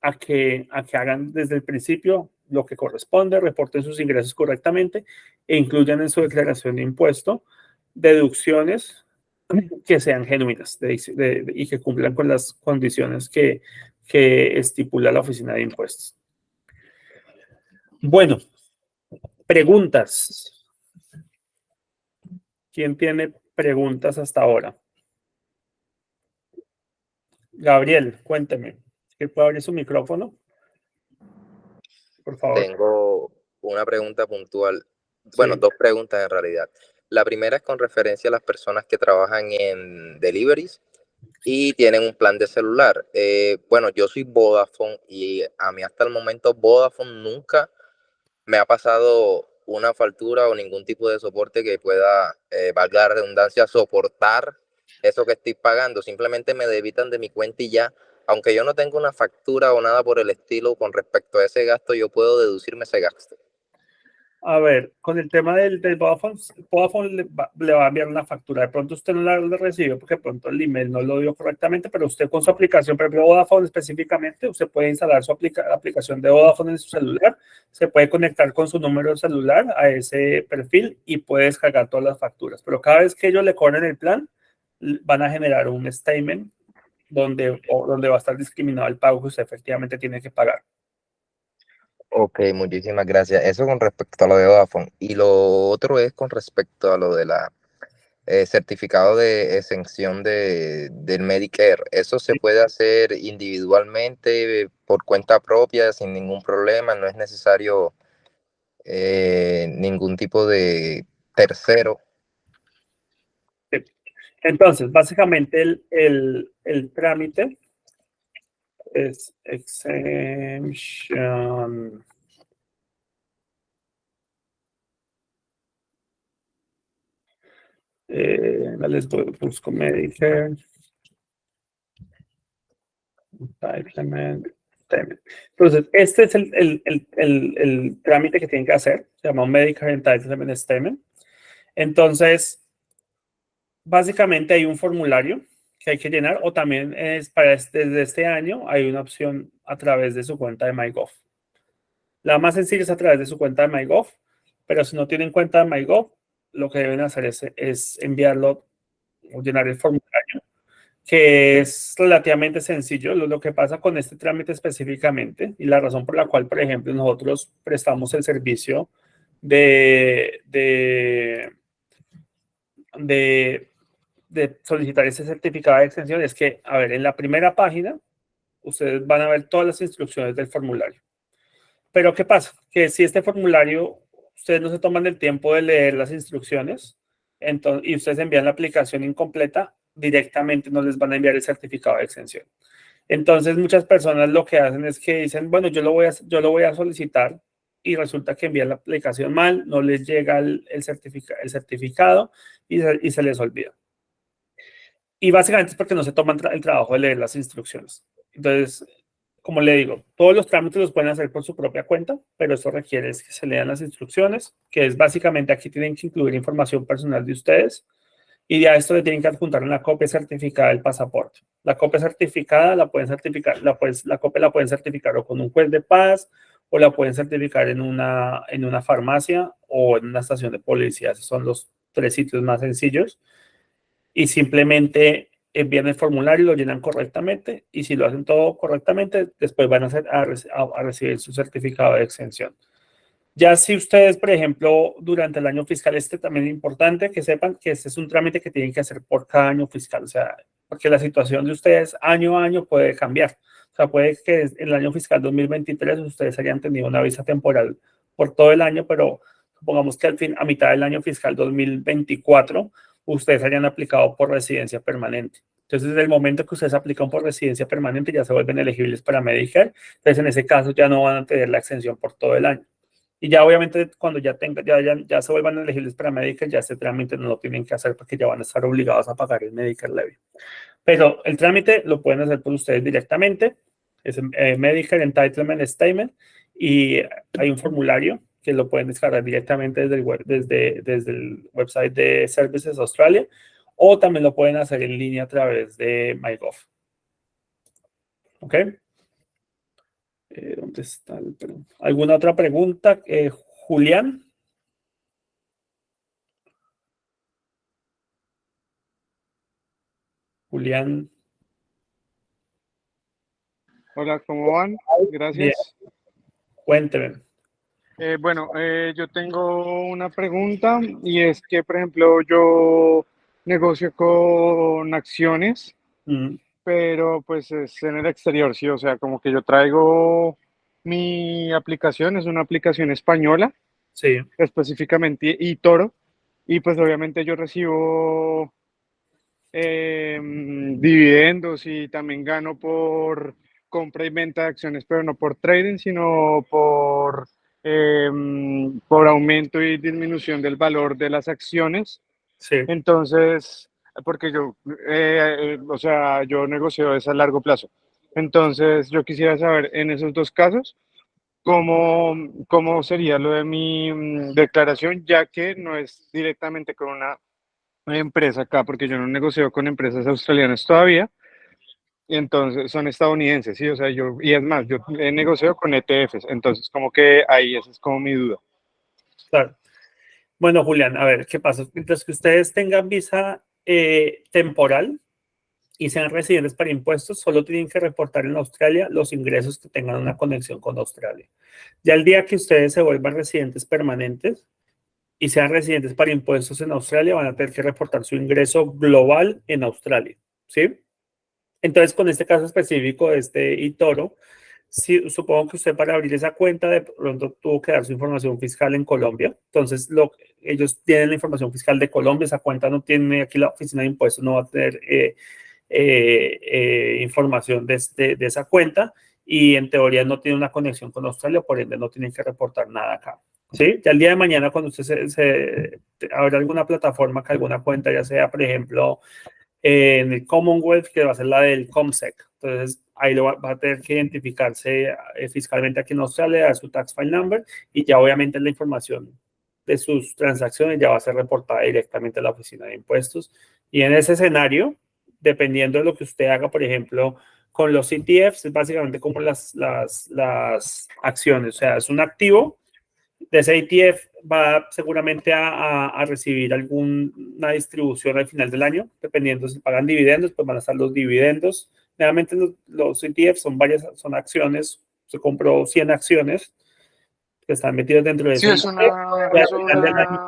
a que hagan desde el principio lo que corresponde, reporten sus ingresos correctamente e incluyan en su declaración de impuesto deducciones que sean genuinas y que cumplan con las condiciones que estipula la Oficina de Impuestos. Bueno, preguntas. ¿Quién tiene preguntas hasta ahora? Gabriel, cuénteme. ¿Que puede abrir su micrófono? Por favor. Tengo una pregunta puntual. Bueno, dos preguntas en realidad. La primera es con referencia a las personas que trabajan en deliveries y tienen un plan de celular. Bueno, yo soy Vodafone y a mí hasta el momento Vodafone nunca me ha pasado una factura o ningún tipo de soporte que pueda, valga la redundancia, soportar eso que estoy pagando. Simplemente me debitan de mi cuenta y ya. Aunque yo no tenga una factura o nada por el estilo con respecto a ese gasto, yo puedo deducirme ese gasto. A ver, con el tema del Vodafone, Vodafone le va a enviar una factura. De pronto usted no la recibió porque de pronto el email no lo dio correctamente, pero usted con su aplicación, por ejemplo, Vodafone específicamente, usted puede instalar su la aplicación de Vodafone en su celular, se puede conectar con su número de celular a ese perfil y puede descargar todas las facturas. Pero cada vez que ellos le cobren el plan, van a generar un statement donde va a estar discriminado el pago que usted efectivamente tiene que pagar. Ok, muchísimas gracias. Eso con respecto a lo de Vodafone. Y lo otro es con respecto a lo de la certificado de exención del Medicare. ¿Eso se puede hacer individualmente, por cuenta propia, sin ningún problema? No es necesario ningún tipo de tercero. Entonces, básicamente el trámite es exemption. Les busco Medicare. Entitlement. Entonces, este es el trámite que tienen que hacer. Se llama un Medicare Entitlement Statement. Entonces, básicamente hay un formulario que hay que llenar o también es desde este año hay una opción a través de su cuenta de MyGov. La más sencilla es a través de su cuenta de MyGov, pero si no tienen cuenta de MyGov, lo que deben hacer es enviarlo o llenar el formulario, que es relativamente sencillo. Lo que pasa con este trámite específicamente y la razón por la cual, por ejemplo, nosotros prestamos el servicio de solicitar ese certificado de extensión es que, a ver, en la primera página, ustedes van a ver todas las instrucciones del formulario. Pero, ¿qué pasa? Que si este formulario, ustedes no se toman el tiempo de leer las instrucciones y ustedes envían la aplicación incompleta, directamente no les van a enviar el certificado de extensión. Entonces, muchas personas lo que hacen es que dicen, bueno, yo lo voy a solicitar y resulta que envían la aplicación mal, no les llega el certificado y se les olvida. Y básicamente es porque no se toman el trabajo de leer las instrucciones. Entonces, como le digo, todos los trámites los pueden hacer por su propia cuenta, pero esto requiere que se lean las instrucciones, que es básicamente aquí tienen que incluir información personal de ustedes y a esto le tienen que adjuntar una copia certificada del pasaporte. La copia certificada la pueden certificar, la copia la pueden certificar o con un juez de paz o la pueden certificar en una farmacia o en una estación de policía. Esos son los 3 sitios más sencillos. Y simplemente envían el formulario, lo llenan correctamente y si lo hacen todo correctamente, después van a recibir su certificado de exención. Ya si ustedes, por ejemplo, durante el año fiscal, también es importante que sepan que este es un trámite que tienen que hacer por cada año fiscal, o sea, porque la situación de ustedes año a año puede cambiar. O sea, puede que en el año fiscal 2023 ustedes hayan tenido una visa temporal por todo el año, pero supongamos que a mitad del año fiscal 2024 ustedes hayan aplicado por residencia permanente. Entonces, desde el momento que ustedes aplican por residencia permanente, ya se vuelven elegibles para Medicare. Entonces, en ese caso, ya no van a tener la exención por todo el año. Y ya, obviamente, cuando ya se vuelvan elegibles para Medicare, ya este trámite no lo tienen que hacer porque ya van a estar obligados a pagar el Medicare Levy. Pero el trámite lo pueden hacer por ustedes directamente. Es Medicare Entitlement Statement y hay un formulario que lo pueden descargar directamente desde el website de Services Australia o también lo pueden hacer en línea a través de MyGov. ¿Ok? ¿Dónde está ¿Alguna otra pregunta? Julián. Julián. Hola, ¿cómo van? Bien, Gracias. cuénteme. Bueno, yo tengo una pregunta y es que, por ejemplo, yo negocio con acciones, Mm, pero pues es en el exterior, sí, o sea, como que yo traigo mi aplicación, es una aplicación española, sí, específicamente eToro, y pues obviamente yo recibo dividendos y también gano por compra y venta de acciones, pero no por trading, sino por aumento y disminución del valor de las acciones. sí. Entonces, porque yo, o sea, yo negocio eso a largo plazo. Entonces, yo quisiera saber en esos dos casos, cómo sería lo de mi declaración, ya que no es directamente con una empresa acá, porque yo no negocio con empresas australianas todavía, y entonces son estadounidenses, sí, o sea, y es más, yo negocio con ETFs, entonces como que ahí esa es como mi duda. Claro. Bueno, Julián, a ver, ¿qué pasa? Mientras que ustedes tengan visa temporal y sean residentes para impuestos, solo tienen que reportar en Australia los ingresos que tengan una conexión con Australia. Ya el día que ustedes se vuelvan residentes permanentes y sean residentes para impuestos en Australia, van a tener que reportar su ingreso global en Australia, ¿sí? Entonces, con este caso específico de este eToro, sí, supongo que usted para abrir esa cuenta de pronto tuvo que dar su información fiscal en Colombia. Entonces, ellos tienen la información fiscal de Colombia. Esa cuenta no tiene aquí la oficina de impuestos, no va a tener información de esa cuenta. Y en teoría no tiene una conexión con Australia, por ende no tienen que reportar nada acá. ¿Sí? Ya el día de mañana, cuando usted abra alguna plataforma, que alguna cuenta, ya sea, por ejemplo, en el Commonwealth, que va a ser la del ComSec. Entonces, ahí va a tener que identificarse fiscalmente aquí en Australia, dar su tax file number y ya obviamente la información de sus transacciones ya va a ser reportada directamente a la oficina de impuestos. Y en ese escenario, dependiendo de lo que usted haga, por ejemplo, con los ETFs, es básicamente como las acciones, o sea, es un activo de ese ETF va seguramente a recibir alguna distribución al final del año, dependiendo si pagan dividendos, pues van a estar los dividendos. Realmente los ETFs son acciones, se compró 100 acciones que están metidas dentro de Sí, ese es ETF y al final del año,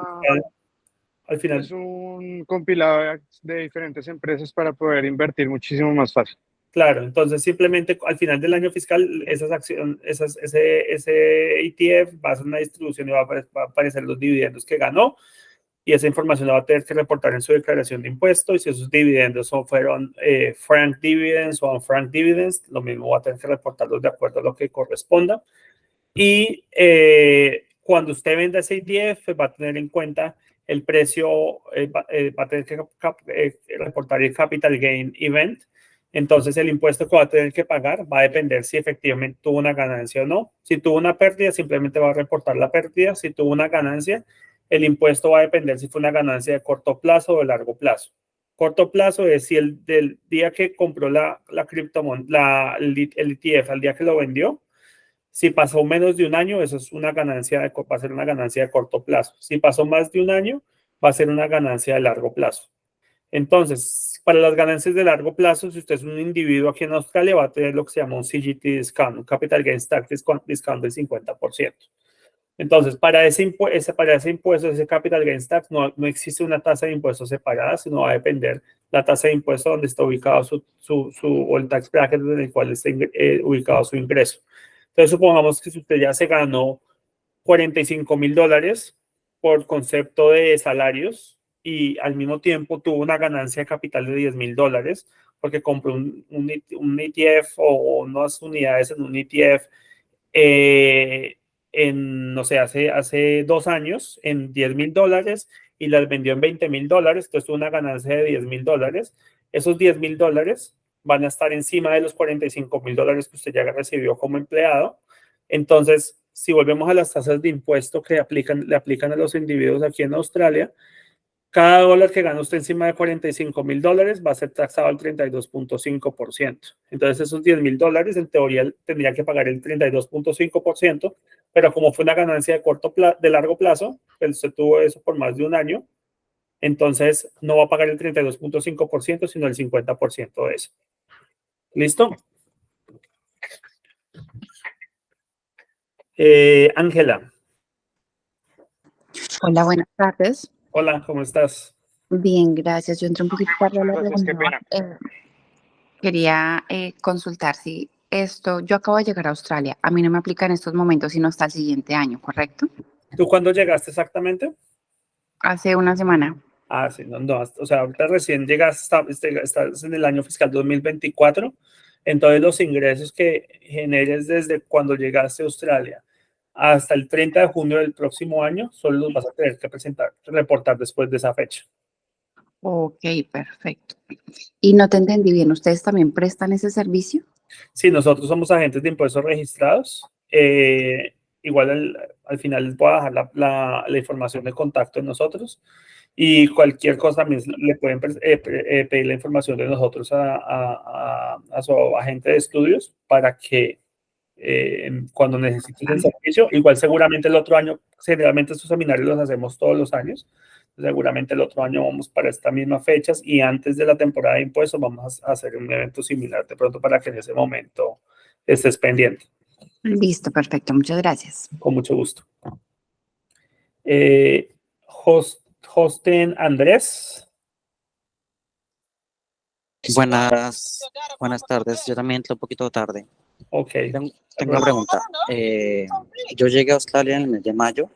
al es final, un compilado de diferentes empresas para poder invertir muchísimo más fácil. claro, entonces simplemente al final del año fiscal, esas acciones, ese ETF va a hacer una distribución y va a aparecer los dividendos que ganó y esa información la va a tener que reportar en su declaración de impuestos y si esos dividendos fueron frank dividends o unfrank dividends, lo mismo va a tener que reportarlos de acuerdo a lo que corresponda. Y cuando usted venda ese ETF, va a tener en cuenta el precio, va a tener que reportar el capital gain event. Entonces, el impuesto que va a tener que pagar va a depender si efectivamente tuvo una ganancia o no. Si tuvo una pérdida, simplemente va a reportar la pérdida. Si tuvo una ganancia, el impuesto va a depender si fue una ganancia de corto plazo o de largo plazo. Corto plazo es si del día que compró la criptomoneda, el ETF, al día que lo vendió, si pasó menos de un año, eso es una ganancia va a ser una ganancia de corto plazo. Si pasó más de un año, va a ser una ganancia de largo plazo. Entonces, para las ganancias de largo plazo, si usted es un individuo aquí en Australia, va a tener lo que se llama un CGT discount, un Capital Gains Tax discount del 50%. Entonces, para ese impuesto, ese Capital Gains Tax, no existe una tasa de impuestos separada, sino va a depender la tasa de impuesto donde está ubicado o el tax bracket en el cual está ubicado su ingreso. Entonces, supongamos que si usted ya se ganó $45,000 por concepto de salarios y al mismo tiempo tuvo una ganancia de capital de $10,000 porque compró un ETF o unas unidades en un ETF no sé, hace 2 años en $10,000 y las vendió en $20,000, entonces tuvo una ganancia de $10,000. Esos $10,000 van a estar encima de los $45,000 que usted ya recibió como empleado. Entonces, si volvemos a las tasas de impuesto que le aplican a los individuos aquí en Australia, Cada dólar que gana usted encima de $45,000 va a ser taxado al 32.5%. Entonces, esos $10,000, en teoría, tendría que pagar el 32.5%, pero como fue una ganancia de largo plazo, pues usted tuvo eso por más de un año, entonces no va a pagar el 32.5%, sino el 50% de eso. ¿Listo? Ángela. Hola, buenas tardes. Hola, ¿cómo estás? Bien, gracias. Yo entré un poquito tarde a la Gracias, qué reunión. pena. Quería consultar si yo acabo de llegar a Australia. A mí no me aplica en estos momentos, sino hasta el siguiente año, ¿correcto? ¿Tú cuándo llegaste exactamente? Hace una semana. Ah, sí, no, o sea, ahorita recién llegaste, estás en el año fiscal 2024, entonces los ingresos que generes desde cuando llegaste a Australia hasta el 30 de junio del próximo año, solo los vas a tener que reportar después de esa fecha. Ok, perfecto. Y no te entendí bien, ¿ustedes también prestan ese servicio? Sí, nosotros somos agentes de impuestos registrados. Igual al final les voy a dejar la información de contacto de nosotros y cualquier cosa también le pueden pedir la información de nosotros a su agente de estudios para que cuando necesiten el servicio, igual seguramente el otro año, generalmente estos seminarios los hacemos todos los años, seguramente el otro año vamos para estas mismas fechas y antes de la temporada de impuestos vamos a hacer un evento similar de pronto para que en ese momento estés pendiente. Listo, perfecto. Muchas gracias. Con mucho gusto. Hosten Andrés. Buenas tardes. Yo también entro un poquito tarde. Ok. Tengo una pregunta. Yo llegué a Australia en el mes de mayo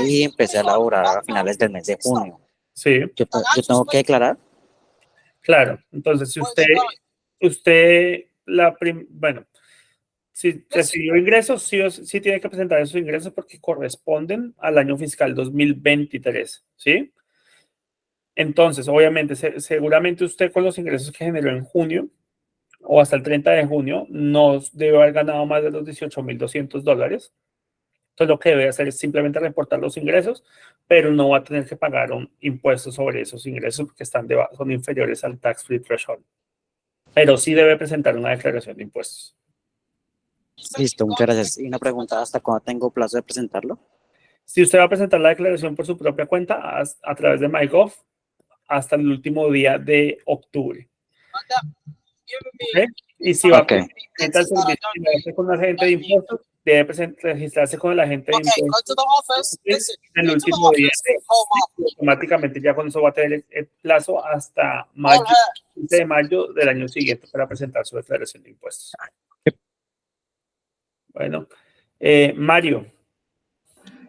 y empecé a laborar a finales del mes de junio. Sí. Yo tengo que declarar. Claro. Entonces, si bueno, si recibió ingresos, sí tiene que presentar esos ingresos porque corresponden al año fiscal 2023, ¿sí? Entonces, obviamente, seguramente usted con los ingresos que generó en junio o hasta el 30 de junio no debe haber ganado más de los $18,200. Entonces, lo que debe hacer es simplemente reportar los ingresos, pero no va a tener que pagar un impuesto sobre esos ingresos porque son inferiores al tax free threshold. Pero sí debe presentar una declaración de impuestos. Listo, muchas gracias. Y una pregunta, ¿hasta cuándo tengo plazo de presentarlo? Si usted va a presentar la declaración por su propia cuenta a través de MyGov, hasta el último día de octubre. ¿Okay? Y si va a presentar el servicio con un agente de impuestos, debe registrarse con el agente de impuestos en el último día automáticamente ya con eso va a tener el plazo hasta mayo, 15 de mayo del año siguiente para presentar su declaración de impuestos. Bueno, Mario.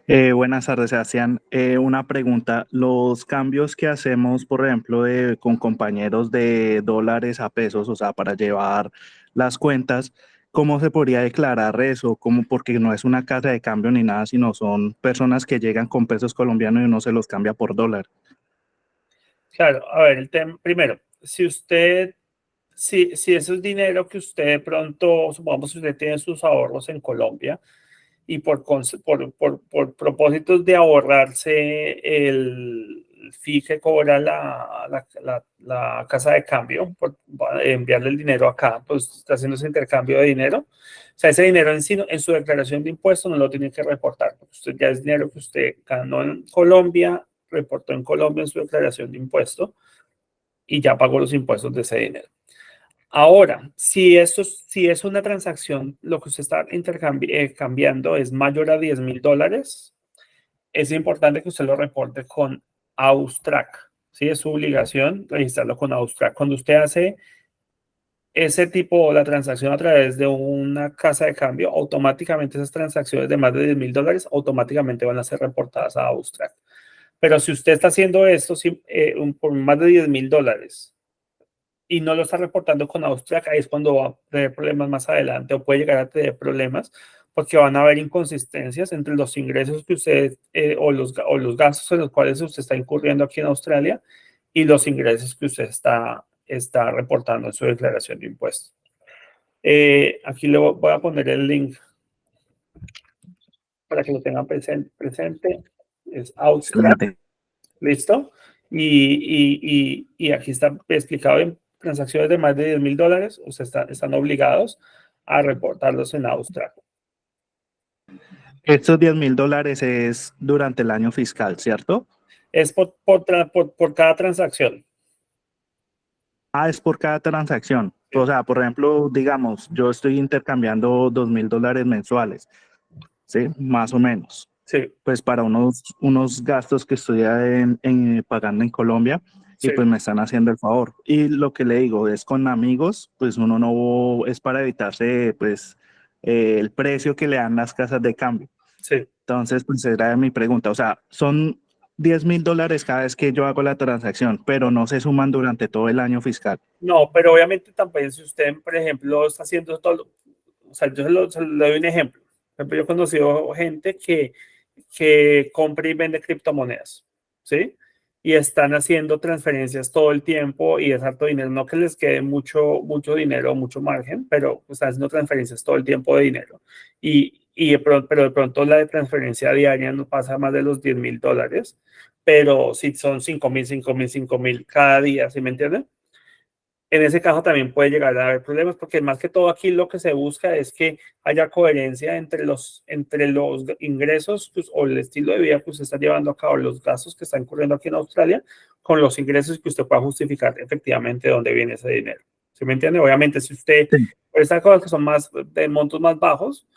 Buenas tardes, Sebastián. Una pregunta. Los cambios que hacemos, por ejemplo, con compañeros de dólares a pesos, o sea, para llevar las cuentas, ¿cómo se podría declarar eso? Porque no es una casa de cambio ni nada, sino son personas que llegan con pesos colombianos y uno se los cambia por dólar. Claro, a ver, el tema, primero, si eso es dinero que usted de pronto, supongamos que usted tiene sus ahorros en Colombia, y por propósitos de ahorrarse el fee que cobra la casa de cambio, por enviarle el dinero acá, pues está haciendo ese intercambio de dinero. O sea, ese dinero en su declaración de impuestos no lo tiene que reportar, porque usted ya es dinero que usted ganó en Colombia, reportó en Colombia en su declaración de impuestos y ya pagó los impuestos de ese dinero. Ahora, si es una transacción, lo que usted está cambiando es mayor a $10,000, es importante que usted lo reporte con Austrac. ¿Sí? Es su obligación registrarlo con Austrac. Cuando usted hace ese tipo, la transacción a través de una casa de cambio, automáticamente esas transacciones de más de $10,000 automáticamente van a ser reportadas a Austrac. Pero si usted está haciendo esto por más de $10,000 y no lo está reportando con Austrac, ahí es cuando va a tener problemas más adelante o puede llegar a tener problemas porque van a haber inconsistencias entre los ingresos que usted o los gastos en los cuales usted está incurriendo aquí en Australia y los ingresos que usted está reportando en su declaración de impuestos. Aquí le voy a poner el link para que lo tengan presente. Es Austrac. ¿Listo? Y aquí está explicado en transacciones de más de $10,000, o sea, están obligados a reportarlos en Australia. Estos $10,000 es durante el año fiscal, ¿cierto? Es por cada transacción. Ah, es por cada transacción. O sea, por ejemplo, digamos, yo estoy intercambiando $2,000 mensuales, ¿sí? Más o menos. Sí, Pues para unos gastos que estoy pagando en Colombia y sí. pues me están haciendo el favor. Y lo que le digo es con amigos, pues uno no, es para evitarse pues el precio que le dan las casas de cambio. Sí. Entonces, pues era mi pregunta. O sea, son $10,000 cada vez que yo hago la transacción, pero no se suman durante todo el año fiscal. No, pero obviamente también si usted, por ejemplo, está haciendo todo, o sea, yo se lo doy un ejemplo. Por ejemplo, yo he conocido gente que compra y vende criptomonedas, ¿sí? Y están haciendo transferencias todo el tiempo y es harto dinero, no que les quede mucho dinero, mucho margen, pero están haciendo transferencias todo el tiempo de dinero. Pero de pronto la de transferencia diaria no pasa más de los $10,000, pero si son 5,000, 5,000, 5,000 cada día, ¿sí me entienden? En ese caso también puede llegar a haber problemas porque más que todo aquí lo que se busca es que haya coherencia entre los ingresos pues, o el estilo de vida que usted está llevando a cabo, los gastos que están ocurriendo aquí en Australia, con los ingresos que usted pueda justificar efectivamente de dónde viene ese dinero. ¿Sí me entiende? Obviamente, si usted, Sí. por estas cosas que son más de montos más bajos,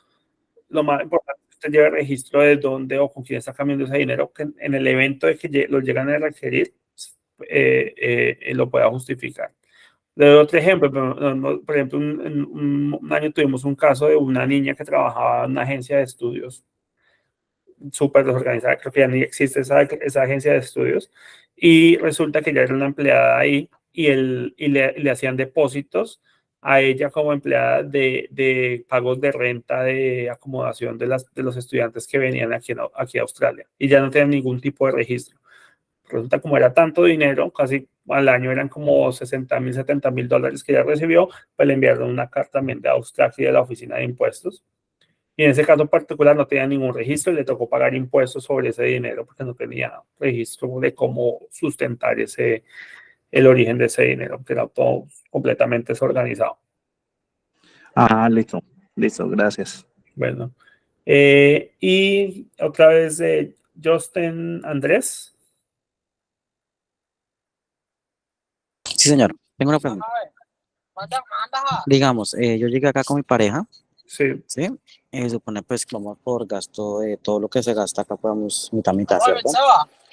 lo más importante es que usted lleve registro de dónde o con quién está cambiando ese dinero, que en el evento de que lo llegan a requerir, lo pueda justificar. Le doy otro ejemplo. Por ejemplo, un año tuvimos un caso de una niña que trabajaba en una agencia de estudios súper desorganizada, creo que ya ni existe esa agencia de estudios, y resulta que ya era una empleada ahí y le hacían depósitos a ella como empleada de pagos de renta, de acomodación de los estudiantes que venían aquí a Australia, y ya no tenían ningún tipo de registro. Resulta como era tanto dinero, casi al año eran como $60,000, $70,000 que ella recibió, pues le enviaron una carta también de Australia y de la oficina de impuestos. Y en ese caso particular no tenía ningún registro y le tocó pagar impuestos sobre ese dinero porque no tenía registro de cómo sustentar el origen de ese dinero, que era todo completamente desorganizado. Ah, listo, gracias. Bueno, y otra vez Justin Andrés. Sí, señor. Tengo una pregunta. Digamos, yo llegué acá con mi pareja, Sí, ¿sí? Se supone pues que vamos por gasto de todo lo que se gasta acá, podemos mitad, ¿cierto?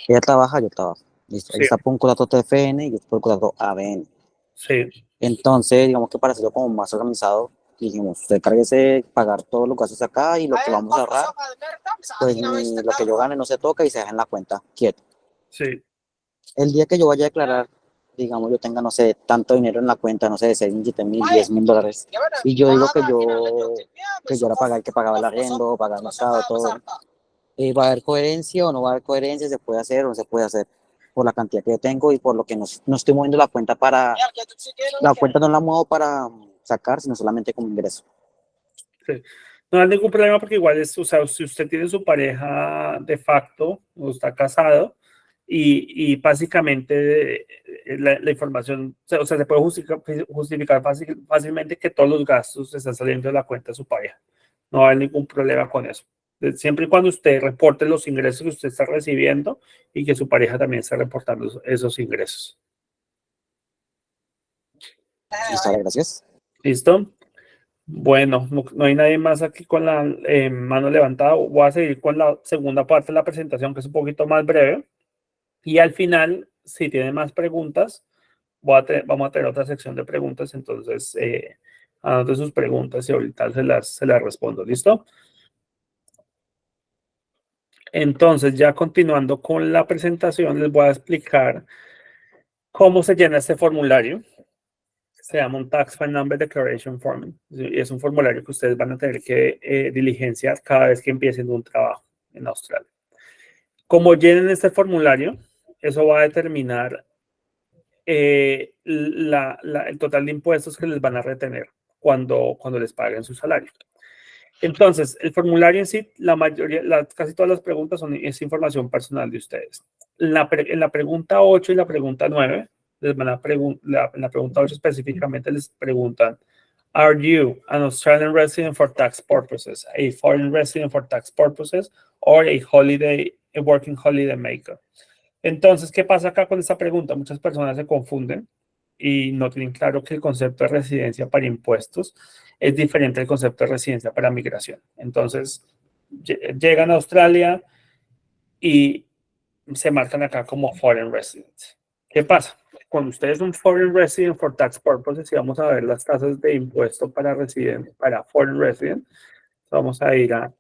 Ella trabaja, yo trabajo. Listo. sí, Ella está por un contrato TFN y yo por un contrato ABN. sí, Entonces, digamos que para hacerlo como más organizado, dijimos, usted cárguese pagar todos los gastos acá y lo que vamos a ahorrar, pues lo que yo gane no se toca y se deja en la cuenta, quieto. sí. El día que yo vaya a declarar, digamos, yo tenga, no sé, tanto dinero en la cuenta, no sé, de 6,000, 7,000, $10,000, y yo digo que yo era pagar, que pagaba el arriendo, pagar el estado, todo. ¿Va a haber coherencia o no va a haber coherencia? ¿Se puede hacer o no se puede hacer? Por la cantidad que yo tengo y por lo que no estoy moviendo la cuenta para... La cuenta no la muevo para sacar, sino solamente como ingreso. Sí. No hay ningún problema porque igual es, o sea, si usted tiene su pareja de facto o está casado y básicamente la información, o sea, se puede justificar fácilmente que todos los gastos están saliendo de la cuenta de su pareja. No hay ningún problema con eso. Siempre y cuando usted reporte los ingresos que usted está recibiendo y que su pareja también está reportando esos ingresos. Listo, gracias. ¿Listo? Bueno, no hay nadie más aquí con la mano levantada. Voy a seguir con la segunda parte de la presentación, que es un poquito más breve. Y al final, si tienen más preguntas, vamos a tener otra sección de preguntas. Entonces, anoten sus preguntas y ahorita se las respondo. ¿Listo? Entonces, ya continuando con la presentación, les voy a explicar cómo se llena este formulario. Se llama un Tax File Number Declaration Form. Es un formulario que ustedes van a tener que diligenciar cada vez que empiecen un trabajo en Australia. Como llenen este formulario, eso va a determinar el total de impuestos que les van a retener cuando les paguen su salario. Entonces, el formulario en sí, casi todas las preguntas es información personal de ustedes. en la pregunta 8 y la pregunta 9, les van a en la pregunta 8 específicamente les preguntan, are you an Australian resident for tax purposes, a foreign resident for tax purposes, or a working holiday maker? Entonces, ¿qué pasa acá con esta pregunta? Muchas personas se confunden y no tienen claro que el concepto de residencia para impuestos es diferente al concepto de residencia para migración. Entonces, llegan a Australia y se marcan acá como foreign residents. ¿Qué pasa? Cuando ustedes son foreign resident for tax purposes, y vamos a ver las tasas de impuesto para foreign resident, vamos a ir a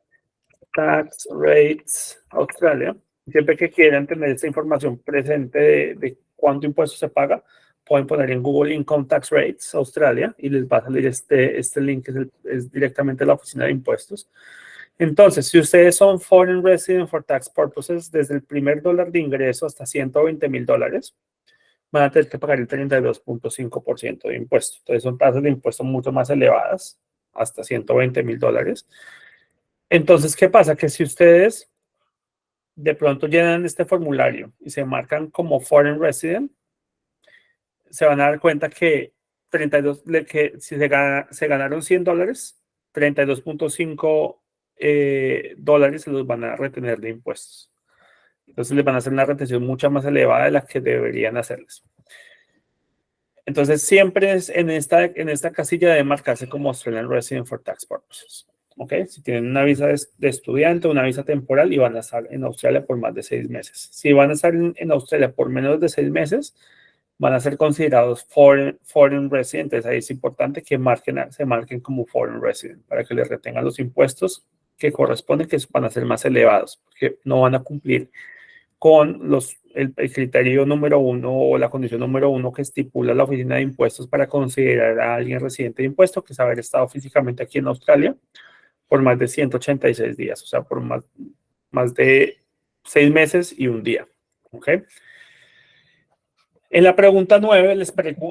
Tax Rates Australia. Siempre que quieran tener esta información presente de cuánto impuesto se paga, pueden poner en Google Income Tax Rates Australia y les va a salir este link, es directamente la oficina de impuestos. Entonces, si ustedes son foreign resident for tax purposes, desde el primer dólar de ingreso hasta $120,000, van a tener que pagar el 32.5% de impuesto. Entonces, son tasas de impuesto mucho más elevadas, hasta $120,000. Entonces, ¿qué pasa? Que si ustedes de pronto llenan este formulario y se marcan como foreign resident, se van a dar cuenta que si se ganaron $100, 32.5 dólares se los van a retener de impuestos. Entonces les van a hacer una retención mucho más elevada de la que deberían hacerles. Entonces siempre es en esta casilla de marcarse como Australian Resident for Tax Purposes. ¿Ok? Si tienen una visa de estudiante, una visa temporal y van a estar en Australia por más de 6 meses. Si van a estar en Australia por menos de 6 meses, van a ser considerados foreign residents. Ahí es importante que se marquen como foreign resident para que les retengan los impuestos que corresponden, que van a ser más elevados, porque no van a cumplir con el criterio número 1 o la condición número 1 que estipula la oficina de impuestos para considerar a alguien residente de impuesto, que es haber estado físicamente aquí en Australia por más de 186 días, o sea, por más de 6 meses y un día. ¿Ok? En la pregunta 9,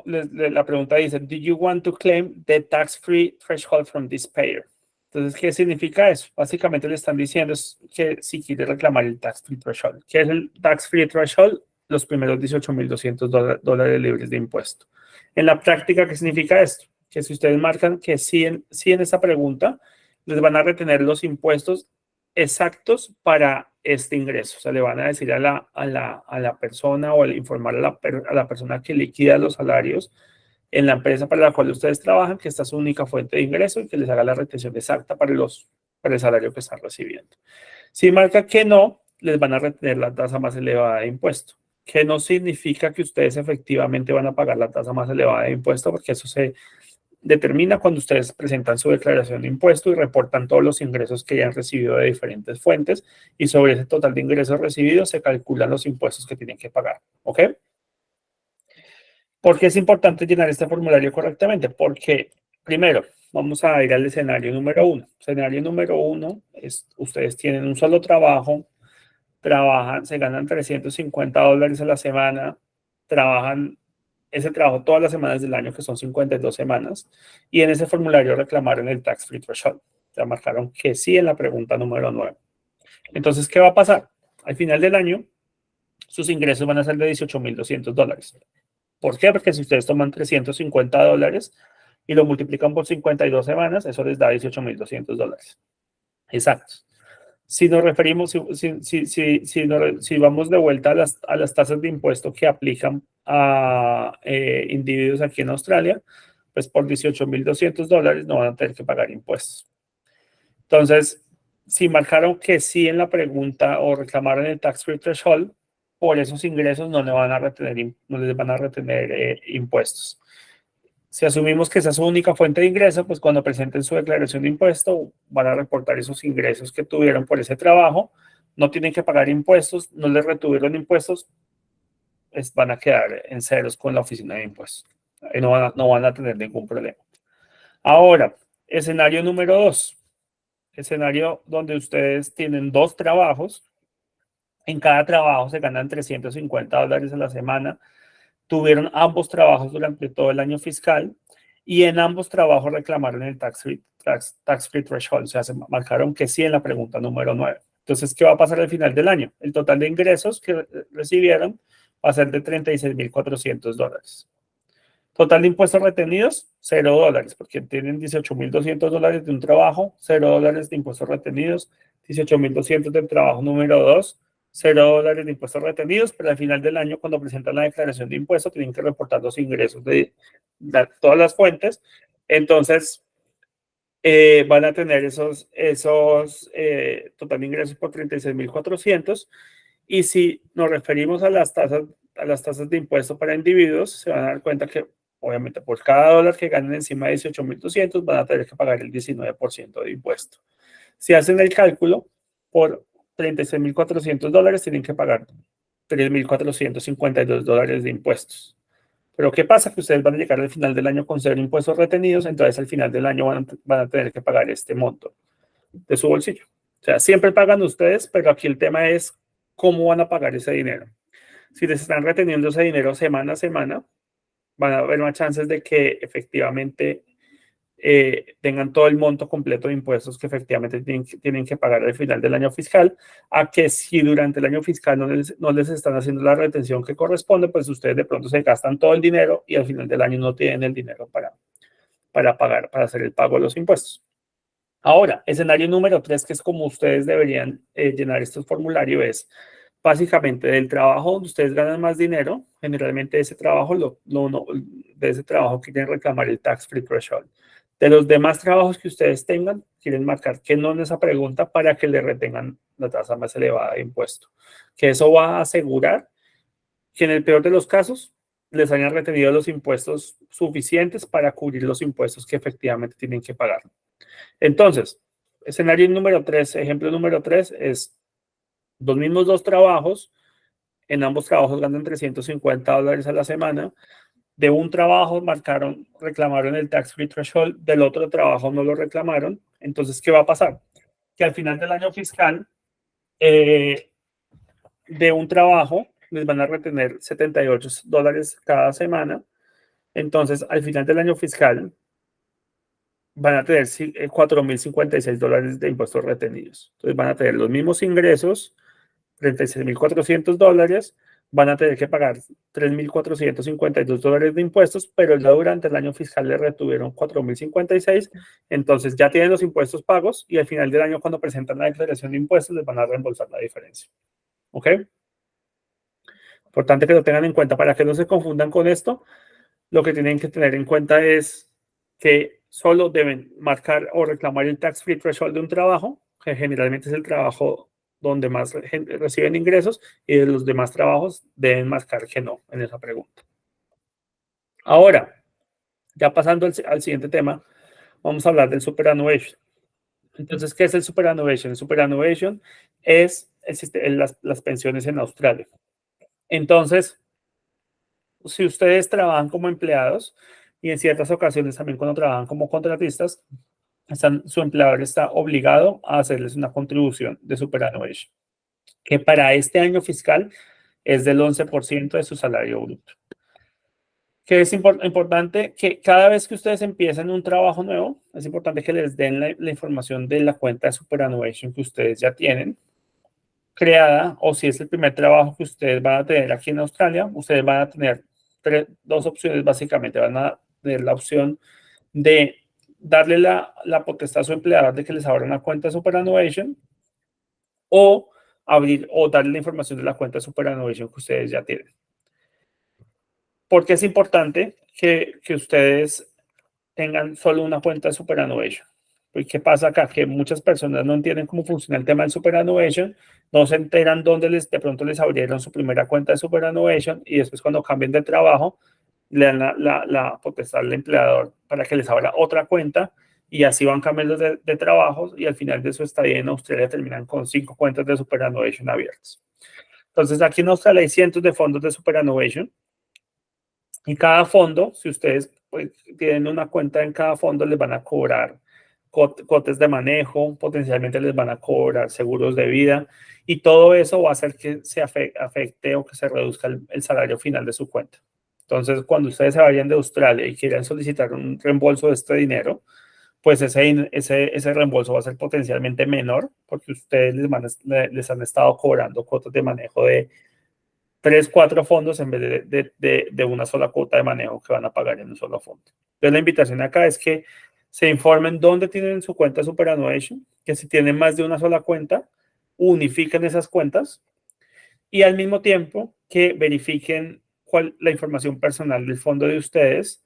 la pregunta dice, do you want to claim the tax-free threshold from this payer? Entonces, ¿qué significa eso? Básicamente le están diciendo que si quiere reclamar el tax-free threshold. ¿Qué es el tax-free threshold? Los primeros $18,200 libres de impuesto. En la práctica, ¿qué significa esto? Que si ustedes marcan que sí en esa pregunta, les van a retener los impuestos exactos para este ingreso. O sea, le van a decir a la persona o al informar a la persona que liquida los salarios en la empresa para la cual ustedes trabajan, que esta es su única fuente de ingreso y que les haga la retención exacta para el salario que están recibiendo. Si marca que no, les van a retener la tasa más elevada de impuesto, que no significa que ustedes efectivamente van a pagar la tasa más elevada de impuesto, porque eso se determina cuando ustedes presentan su declaración de impuesto y reportan todos los ingresos que hayan recibido de diferentes fuentes, y sobre ese total de ingresos recibidos se calculan los impuestos que tienen que pagar. ¿Ok? ¿Por qué es importante llenar este formulario correctamente? Porque, primero, vamos a ir al escenario número 1. Escenario número 1 es, ustedes tienen un solo trabajo, trabajan, se ganan $350 a la semana, trabajan ese trabajo todas las semanas del año, que son 52 semanas, y en ese formulario reclamaron el tax free threshold. Ya marcaron que sí en la pregunta número 9. Entonces, ¿qué va a pasar? Al final del año, sus ingresos van a ser de $18,200. ¿Por qué? Porque si ustedes toman $350 y lo multiplican por 52 semanas, eso les da $18,200. Exacto. Si nos referimos, si vamos de vuelta a las tasas de impuesto que aplican a individuos aquí en Australia, pues por $18,200 no van a tener que pagar impuestos. Entonces, si marcaron que sí en la pregunta o reclamaron el tax free threshold, por esos ingresos no les van a retener impuestos. Si asumimos que esa es su única fuente de ingreso, pues cuando presenten su declaración de impuesto van a reportar esos ingresos que tuvieron por ese trabajo, no tienen que pagar impuestos, no les retuvieron impuestos, pues van a quedar en ceros con la oficina de impuestos. Y no van a tener ningún problema. Ahora, escenario número 2. Escenario donde ustedes tienen 2 trabajos. En cada trabajo se ganan $350 a la semana. Tuvieron ambos trabajos durante todo el año fiscal y en ambos trabajos reclamaron el tax free threshold. O sea, se marcaron que sí en la pregunta número 9. Entonces, ¿qué va a pasar al final del año? El total de ingresos que recibieron va a ser de $36,400. Total de impuestos retenidos, $0, porque tienen $18,200 de un trabajo, $0 de impuestos retenidos, 18,200 del trabajo número 2, $0 de impuestos retenidos, pero al final del año, cuando presentan la declaración de impuestos, tienen que reportar los ingresos de todas las fuentes. Entonces, van a tener esos total de ingresos por 36,400. Y si nos referimos a las tasas de impuesto para individuos, se van a dar cuenta que obviamente por cada dólar que ganen encima de 18,200 van a tener que pagar el 19% de impuesto. Si hacen el cálculo, por $36,400 tienen que pagar $3,452 de impuestos. Pero ¿qué pasa? Que ustedes van a llegar al final del año con 0 impuestos retenidos, entonces al final del año van a tener que pagar este monto de su bolsillo. O sea, siempre pagan ustedes, pero aquí el tema es cómo van a pagar ese dinero. Si les están reteniendo ese dinero semana a semana, van a haber más chances de que efectivamente tengan todo el monto completo de impuestos que efectivamente tienen que pagar al final del año fiscal, a que si durante el año fiscal no les están haciendo la retención que corresponde, pues ustedes de pronto se gastan todo el dinero y al final del año no tienen el dinero para pagar, para hacer el pago de los impuestos. Ahora, escenario número 3, que es como ustedes deberían llenar estos formularios, es básicamente del trabajo donde ustedes ganan más dinero, generalmente de ese trabajo quieren reclamar el tax free threshold. De los demás trabajos que ustedes tengan, quieren marcar que no en esa pregunta para que le retengan la tasa más elevada de impuesto. Que eso va a asegurar que en el peor de los casos les hayan retenido los impuestos suficientes para cubrir los impuestos que efectivamente tienen que pagar. Entonces, escenario número 3, ejemplo número 3 es los mismos dos trabajos. En ambos trabajos ganan $350 a la semana. De un trabajo reclamaron el tax free threshold, del otro trabajo no lo reclamaron. Entonces, ¿qué va a pasar? Que al final del año fiscal, de un trabajo les van a retener $78 cada semana. Entonces, al final del año fiscal, van a tener $4,056 de impuestos retenidos. Entonces, van a tener los mismos ingresos, $36,400, van a tener que pagar $3,452 de impuestos, pero ya durante el año fiscal le retuvieron $4,056, entonces ya tienen los impuestos pagos y al final del año cuando presentan la declaración de impuestos les van a reembolsar la diferencia. ¿Ok? Importante que lo tengan en cuenta para que no se confundan con esto. Lo que tienen que tener en cuenta es que solo deben marcar o reclamar el tax free threshold de un trabajo, que generalmente es el trabajo donde más reciben ingresos, y de los demás trabajos deben marcar que no en esa pregunta. Ahora, ya pasando al siguiente tema, vamos a hablar del superannuation. Entonces, ¿qué es el superannuation? El superannuation es las pensiones en Australia. Entonces, si ustedes trabajan como empleados y en ciertas ocasiones también cuando trabajan como contratistas, su empleador está obligado a hacerles una contribución de superannuation, que para este año fiscal es del 11% de su salario bruto. Que es importante que cada vez que ustedes empiecen un trabajo nuevo, es importante que les den la información de la cuenta de superannuation que ustedes ya tienen creada, o si es el primer trabajo que ustedes van a tener aquí en Australia, ustedes van a tener dos opciones básicamente. Van a tener la opción de darle la potestad a su empleador de que les abra una cuenta de superannuation o darle la información de la cuenta de superannuation que ustedes ya tienen. ¿Por qué es importante que ustedes tengan solo una cuenta de superannuation? ¿Y qué pasa acá? Que muchas personas no entienden cómo funciona el tema del superannuation, no se enteran dónde de pronto les abrieron su primera cuenta de superannuation y después cuando cambien de trabajo le dan la potestad al empleador para que les abra otra cuenta y así van cambiando de trabajos y al final de su estadía en Australia terminan con 5 cuentas de superannuation abiertas. Entonces aquí en Australia hay cientos de fondos de superannuation y cada fondo, si ustedes tienen una cuenta en cada fondo, les van a cobrar cuotas de manejo, potencialmente les van a cobrar seguros de vida y todo eso va a hacer que se afecte o que se reduzca el salario final de su cuenta. Entonces, cuando ustedes se vayan de Australia y quieran solicitar un reembolso de este dinero, pues ese reembolso va a ser potencialmente menor porque ustedes les han estado cobrando cuotas de manejo de 3, 4 fondos en vez de una sola cuota de manejo que van a pagar en un solo fondo. Entonces, la invitación acá es que se informen dónde tienen su cuenta Superannuation, que si tienen más de una sola cuenta, unifiquen esas cuentas y al mismo tiempo que verifiquen la información personal del fondo de ustedes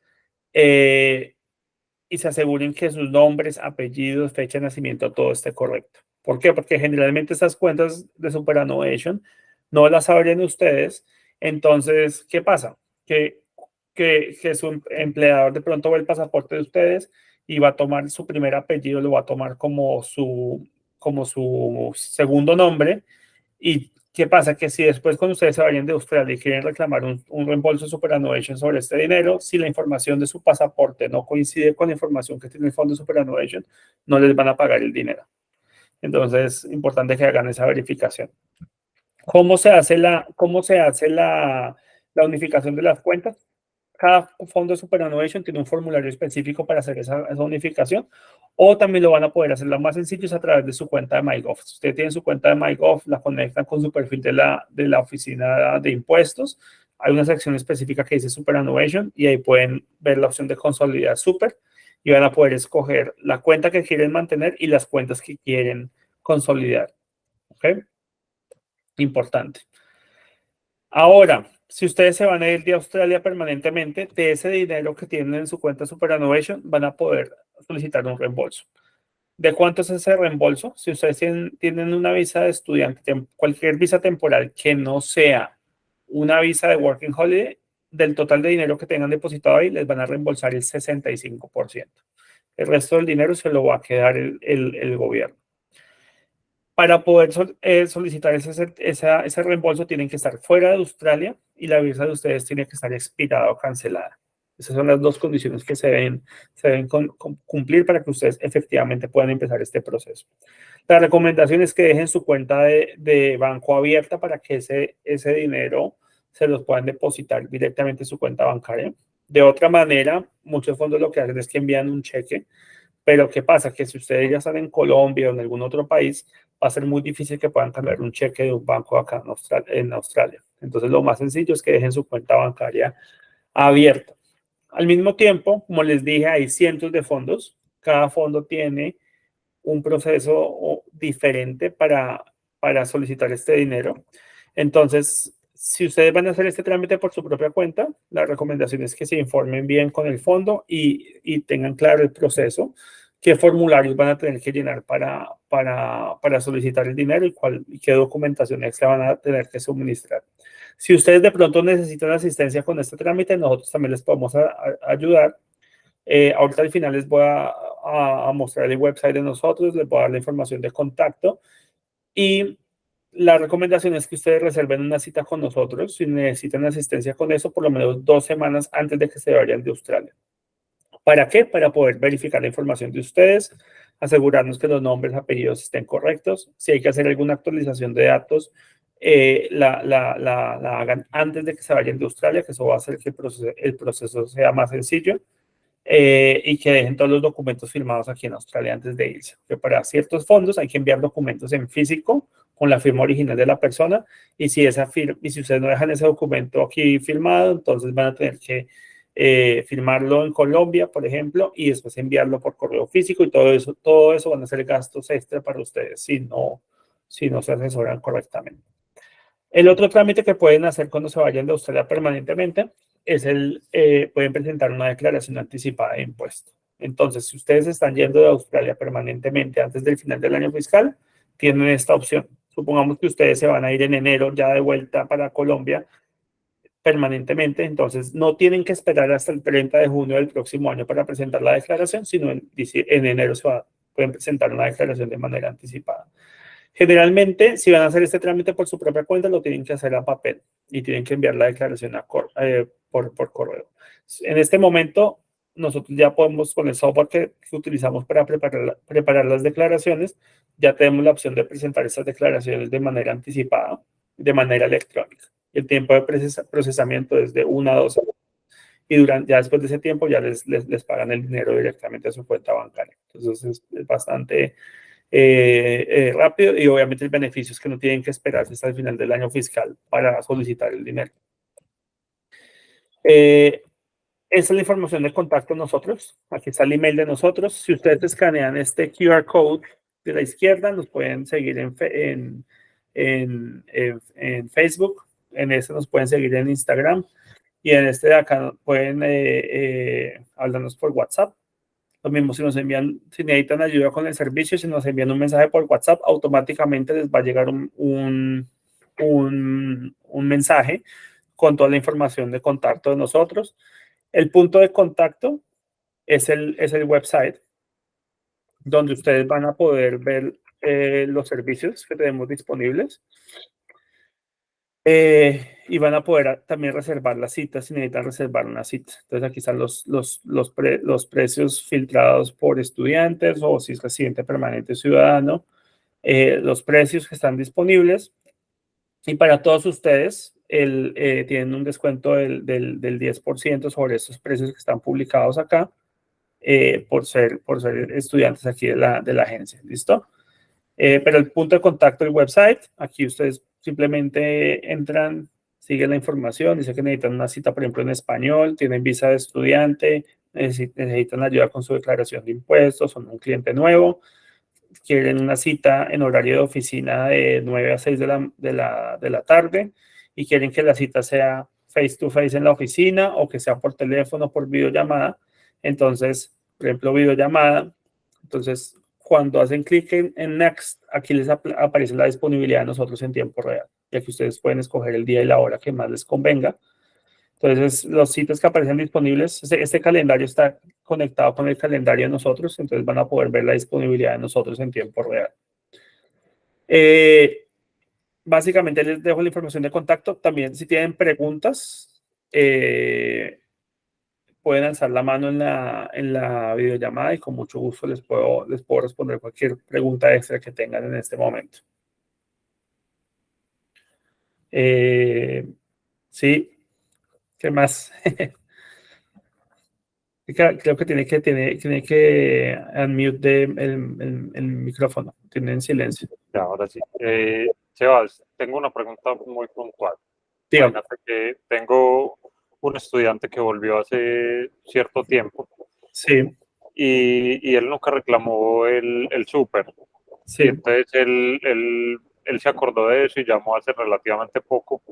y se aseguren que sus nombres, apellidos, fecha de nacimiento, todo esté correcto. ¿Por qué? Porque generalmente estas cuentas de Superannuation no las abren ustedes. Entonces, ¿qué pasa? Que su empleador de pronto ve el pasaporte de ustedes y va a tomar su primer apellido, lo va a tomar como su segundo nombre. ¿Y qué pasa? Que si después cuando ustedes se vayan de Australia y quieren reclamar un reembolso de Superannuation sobre este dinero, si la información de su pasaporte no coincide con la información que tiene el fondo de Superannuation, no les van a pagar el dinero. Entonces, es importante que hagan esa verificación. ¿Cómo se hace la unificación de las cuentas? Cada fondo de Superannuation tiene un formulario específico para hacer esa unificación, o también lo van a poder hacer. Lo más sencillo es a través de su cuenta de MyGov. Si usted tiene su cuenta de MyGov, la conectan con su perfil de la oficina de impuestos. Hay una sección específica que dice Superannuation y ahí pueden ver la opción de consolidar Super y van a poder escoger la cuenta que quieren mantener y las cuentas que quieren consolidar. ¿Ok? Importante. Ahora, si ustedes se van a ir de Australia permanentemente, de ese dinero que tienen en su cuenta Superannuation, van a poder solicitar un reembolso. ¿De cuánto es ese reembolso? Si ustedes tienen una visa de estudiante, cualquier visa temporal que no sea una visa de Working Holiday, del total de dinero que tengan depositado ahí, les van a reembolsar el 65%. El resto del dinero se lo va a quedar el gobierno. Para poder solicitar ese reembolso tienen que estar fuera de Australia y la visa de ustedes tiene que estar expirada o cancelada. Esas son las dos condiciones que se deben cumplir para que ustedes efectivamente puedan empezar este proceso. La recomendación es que dejen su cuenta de banco abierta para que ese dinero se los puedan depositar directamente en su cuenta bancaria. De otra manera, muchos fondos lo que hacen es que envían un cheque. Pero ¿qué pasa? Que si ustedes ya están en Colombia o en algún otro país, va a ser muy difícil que puedan cambiar un cheque de un banco acá en Australia. Entonces, lo más sencillo es que dejen su cuenta bancaria abierta. Al mismo tiempo, como les dije, hay cientos de fondos. Cada fondo tiene un proceso diferente para solicitar este dinero. Entonces, si ustedes van a hacer este trámite por su propia cuenta, la recomendación es que se informen bien con el fondo y tengan claro el proceso, qué formularios van a tener que llenar para solicitar el dinero y qué documentación extra van a tener que suministrar. Si ustedes de pronto necesitan asistencia con este trámite, nosotros también les podemos ayudar. Ahorita al final les voy a mostrar el website de nosotros, les voy a dar la información de contacto y la recomendación es que ustedes reserven una cita con nosotros si necesitan asistencia con eso por lo menos 2 semanas antes de que se vayan de Australia. ¿Para qué? Para poder verificar la información de ustedes, asegurarnos que los nombres, apellidos estén correctos. Si hay que hacer alguna actualización de datos, la hagan antes de que se vayan de Australia, que eso va a hacer que el proceso sea más sencillo. Y que dejen todos los documentos firmados aquí en Australia antes de irse. Que para ciertos fondos hay que enviar documentos en físico con la firma original de la persona y si ustedes no dejan ese documento aquí firmado, entonces van a tener que firmarlo en Colombia, por ejemplo, y después enviarlo por correo físico y todo eso van a ser gastos extra para ustedes si no se asesoran correctamente. El otro trámite que pueden hacer cuando se vayan de Australia permanentemente es pueden presentar una declaración anticipada de impuestos. Entonces, si ustedes están yendo de Australia permanentemente antes del final del año fiscal, tienen esta opción. Supongamos que ustedes se van a ir en enero ya de vuelta para Colombia permanentemente, entonces no tienen que esperar hasta el 30 de junio del próximo año para presentar la declaración, sino en enero pueden presentar una declaración de manera anticipada. Generalmente, si van a hacer este trámite por su propia cuenta, lo tienen que hacer a papel y tienen que enviar la declaración por correo. En este momento, nosotros ya podemos, con el software que utilizamos para preparar las declaraciones, ya tenemos la opción de presentar estas declaraciones de manera anticipada, de manera electrónica. El tiempo de procesamiento es de 1 a 2 horas. y ya después de ese tiempo ya les pagan el dinero directamente a su cuenta bancaria. Entonces es bastante rápido, y obviamente el beneficio es que no tienen que esperarse hasta el final del año fiscal para solicitar el dinero. Esa es la información de contacto de nosotros. Aquí está el email de nosotros. Si ustedes escanean este QR code de la izquierda, nos pueden seguir en Facebook. En este nos pueden seguir en Instagram. Y en este de acá pueden hablarnos por WhatsApp. Lo mismo, si necesitan ayuda con el servicio, si nos envían un mensaje por WhatsApp, automáticamente les va a llegar un mensaje con toda la información de contacto de nosotros. El punto de contacto es el website, donde ustedes van a poder ver los servicios que tenemos disponibles. Y van a poder también reservar las citas si necesitan reservar una cita. Entonces aquí están los precios filtrados por estudiantes o si es residente permanente ciudadano, los precios que están disponibles. Y para todos ustedes tienen un descuento del 10% sobre estos precios que están publicados acá por ser estudiantes aquí de la agencia. ¿Listo? Pero el punto de contacto del website, aquí ustedes simplemente entran, siguen la información, dice que necesitan una cita, por ejemplo, en español, tienen visa de estudiante, necesitan ayuda con su declaración de impuestos, son un cliente nuevo, quieren una cita en horario de oficina de 9 a 6 de la tarde y quieren que la cita sea face to face en la oficina o que sea por teléfono, por videollamada. Entonces, por ejemplo, videollamada, entonces cuando hacen clic en Next, aquí les aparece la disponibilidad de nosotros en tiempo real, ya que ustedes pueden escoger el día y la hora que más les convenga. Entonces, los sitios que aparecen disponibles, este calendario está conectado con el calendario de nosotros, entonces van a poder ver la disponibilidad de nosotros en tiempo real. Básicamente les dejo la información de contacto. También, si tienen preguntas, pueden alzar la mano en la videollamada y con mucho gusto les puedo responder cualquier pregunta extra que tengan en este momento. Sí, ¿qué más? Creo que tiene que unmute el micrófono, tiene en silencio. Ya, ahora sí. Sebas, tengo una pregunta muy puntual. Dígame. Imagínate que tengo un estudiante que volvió hace cierto tiempo. Sí. Y él nunca reclamó el súper. Sí. Y entonces él se acordó de eso y llamó hace relativamente poco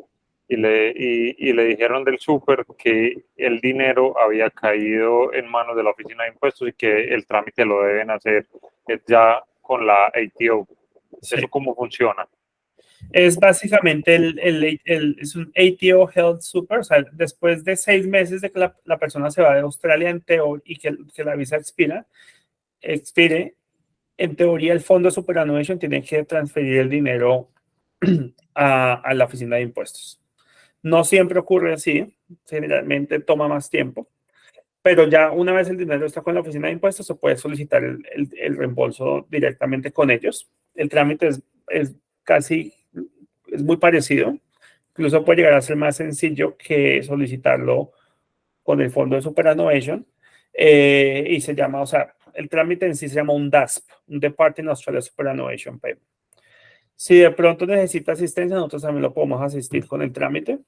y le dijeron del súper que el dinero había caído en manos de la oficina de impuestos y que el trámite lo deben hacer ya con la ATO. Sí. ¿Eso cómo funciona? Es básicamente es un ATO Health Super, o sea, después de 6 meses de que la persona se va de Australia y que la visa expire, en teoría el fondo de superannuation tiene que transferir el dinero a la oficina de impuestos. No siempre ocurre así, generalmente toma más tiempo, pero ya una vez el dinero está con la oficina de impuestos, se puede solicitar el reembolso directamente con ellos. El trámite es muy parecido, incluso puede llegar a ser más sencillo que solicitarlo con el fondo de superannuation, y se llama, o sea, el trámite en sí se llama un DASP, un Departing Australia Superannuation Payment. Si de pronto necesita asistencia, nosotros también lo podemos asistir con el trámite.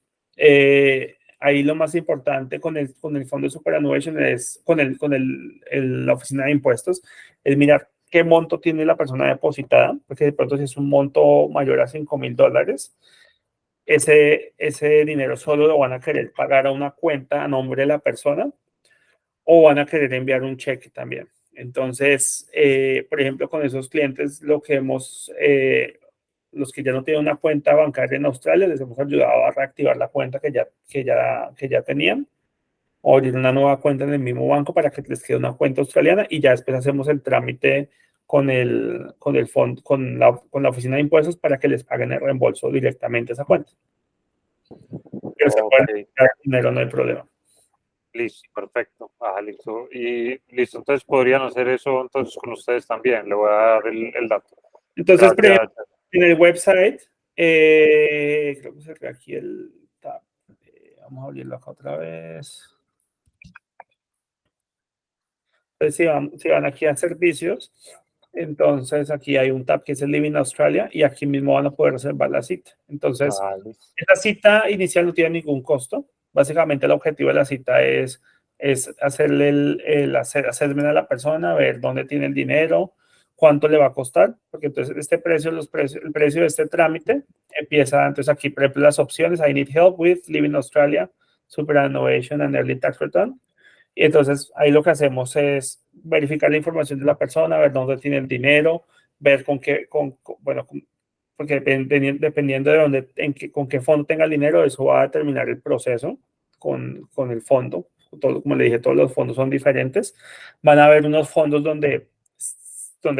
Ahí lo más importante con el fondo de superannuation es, la oficina de impuestos, es mirar qué monto tiene la persona depositada, porque de pronto si es un monto mayor a $5,000, ese dinero solo lo van a querer pagar a una cuenta a nombre de la persona o van a querer enviar un cheque también. Entonces, por ejemplo, con esos clientes, los que ya no tienen una cuenta bancaria en Australia, les hemos ayudado a reactivar la cuenta que ya tenían o abrir una nueva cuenta en el mismo banco para que les quede una cuenta australiana y ya después hacemos el trámite con el fondo, con la oficina de impuestos para que les paguen el reembolso directamente a esa cuenta. Pero se puede retirar dinero, no hay problema. Listo, perfecto. Listo. Y listo, entonces podrían hacer eso entonces con ustedes también. Le voy a dar el dato. Entonces, por ejemplo, en el website, creo que cerré aquí el tab. Vamos a abrirlo acá otra vez. Entonces, si van aquí a servicios, entonces aquí hay un tab que es el Living Australia y aquí mismo van a poder reservar la cita. Entonces, esta cita inicial no tiene ningún costo. Básicamente el objetivo de la cita es hacerle el assessment a la persona, ver dónde tiene el dinero, cuánto le va a costar, porque entonces el precio de este trámite empieza, entonces aquí, por ejemplo, las opciones, I need help with Living Australia, Superannuation and Early Tax Return. Y entonces ahí lo que hacemos es verificar la información de la persona, ver dónde tiene el dinero, ver porque dependiendo de dónde, con qué fondo tenga el dinero, eso va a determinar el proceso con el fondo. Como le dije, todos los fondos son diferentes. Van a haber unos fondos donde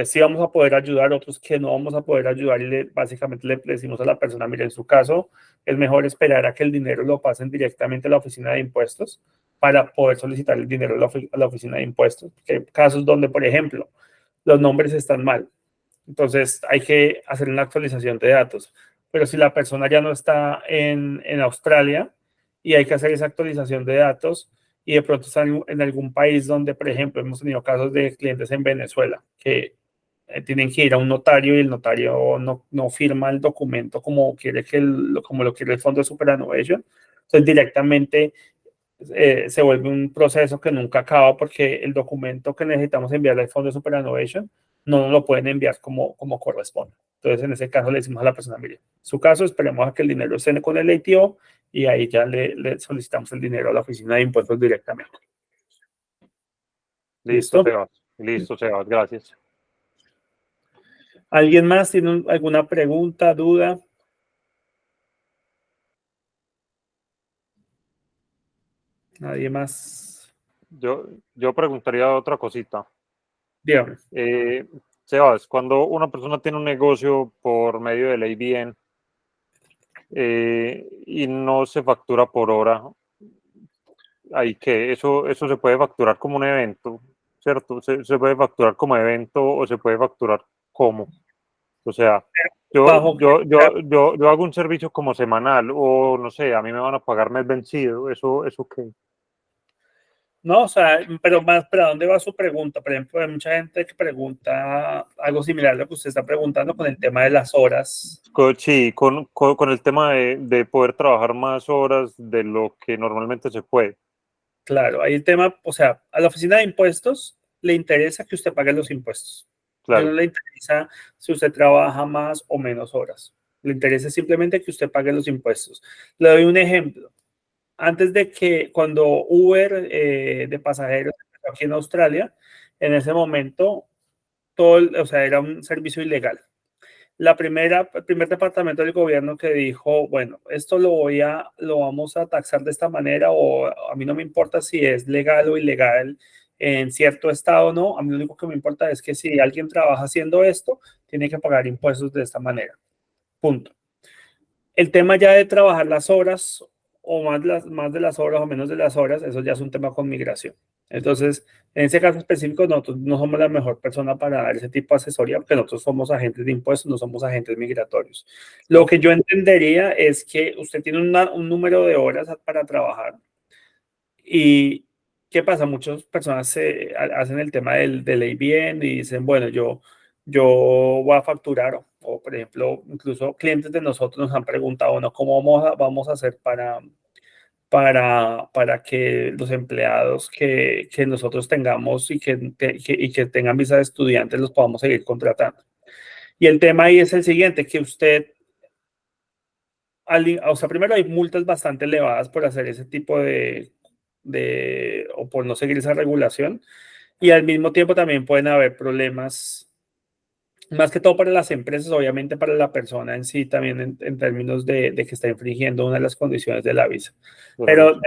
sí vamos a poder ayudar, otros que no vamos a poder ayudar y básicamente le decimos a la persona, mire, en su caso es mejor esperar a que el dinero lo pasen directamente a la oficina de impuestos para poder solicitar el dinero a la oficina de impuestos. Porque hay casos donde, por ejemplo, los nombres están mal. Entonces hay que hacer una actualización de datos. Pero si la persona ya no está en Australia y hay que hacer esa actualización de datos y de pronto está en algún país donde, por ejemplo, hemos tenido casos de clientes en Venezuela que tienen que ir a un notario y el notario no firma el documento como lo quiere el fondo de Superannuation. Entonces directamente se vuelve un proceso que nunca acaba porque el documento que necesitamos enviarle al fondo de Superannuation no nos lo pueden enviar como corresponde. Entonces, en ese caso le decimos a la persona, mire, en su caso esperemos a que el dinero esté con el ATO y ahí ya le solicitamos el dinero a la oficina de impuestos directamente. Listo, Sebas. Listo, Sebas, gracias. ¿Alguien más tiene alguna pregunta, duda? ¿Nadie más? Yo preguntaría otra cosita. Dígame. Sebas, cuando una persona tiene un negocio por medio del ABN y no se factura por hora, ¿hay que eso se puede facturar como un evento, ¿cierto? ¿Se puede facturar como evento o se puede facturar como? O sea, yo hago un servicio como semanal o no sé, a mí me van a pagar mes vencido, ¿eso qué? No, o sea, pero más, ¿para dónde va su pregunta? Por ejemplo, hay mucha gente que pregunta algo similar a lo que usted está preguntando con el tema de las horas. Sí, con el tema de poder trabajar más horas de lo que normalmente se puede. Claro, ahí el tema, o sea, a la oficina de impuestos le interesa que usted pague los impuestos. Claro. No le interesa si usted trabaja más o menos horas. Le interesa simplemente que usted pague los impuestos. Le doy un ejemplo. Antes de que cuando Uber de pasajeros aquí en Australia, en ese momento, o sea, era un servicio ilegal. El primer departamento del gobierno que dijo, bueno, esto lo vamos a taxar de esta manera o a mí no me importa si es legal o ilegal en cierto estado o no, a mí lo único que me importa es que si alguien trabaja haciendo esto, tiene que pagar impuestos de esta manera. Punto. El tema ya de trabajar las horas o más de las horas o menos de las horas, eso ya es un tema con migración. Entonces, en ese caso específico, nosotros no somos la mejor persona para dar ese tipo de asesoría porque nosotros somos agentes de impuestos, no somos agentes migratorios. Lo que yo entendería es que usted tiene un número de horas para trabajar y ¿qué pasa? Muchas personas hacen el tema del ABN y dicen, bueno, yo voy a facturar o, por ejemplo, incluso clientes de nosotros nos han preguntado, ¿no? ¿Cómo vamos a hacer para que los empleados que nosotros tengamos y que tengan visa de estudiantes los podamos seguir contratando? Y el tema ahí es el siguiente, que usted, o sea, primero hay multas bastante elevadas por hacer ese tipo o por no seguir esa regulación, y al mismo tiempo también pueden haber problemas, más que todo para las empresas, obviamente para la persona en sí, también en términos de que está infringiendo una de las condiciones de la visa. Pero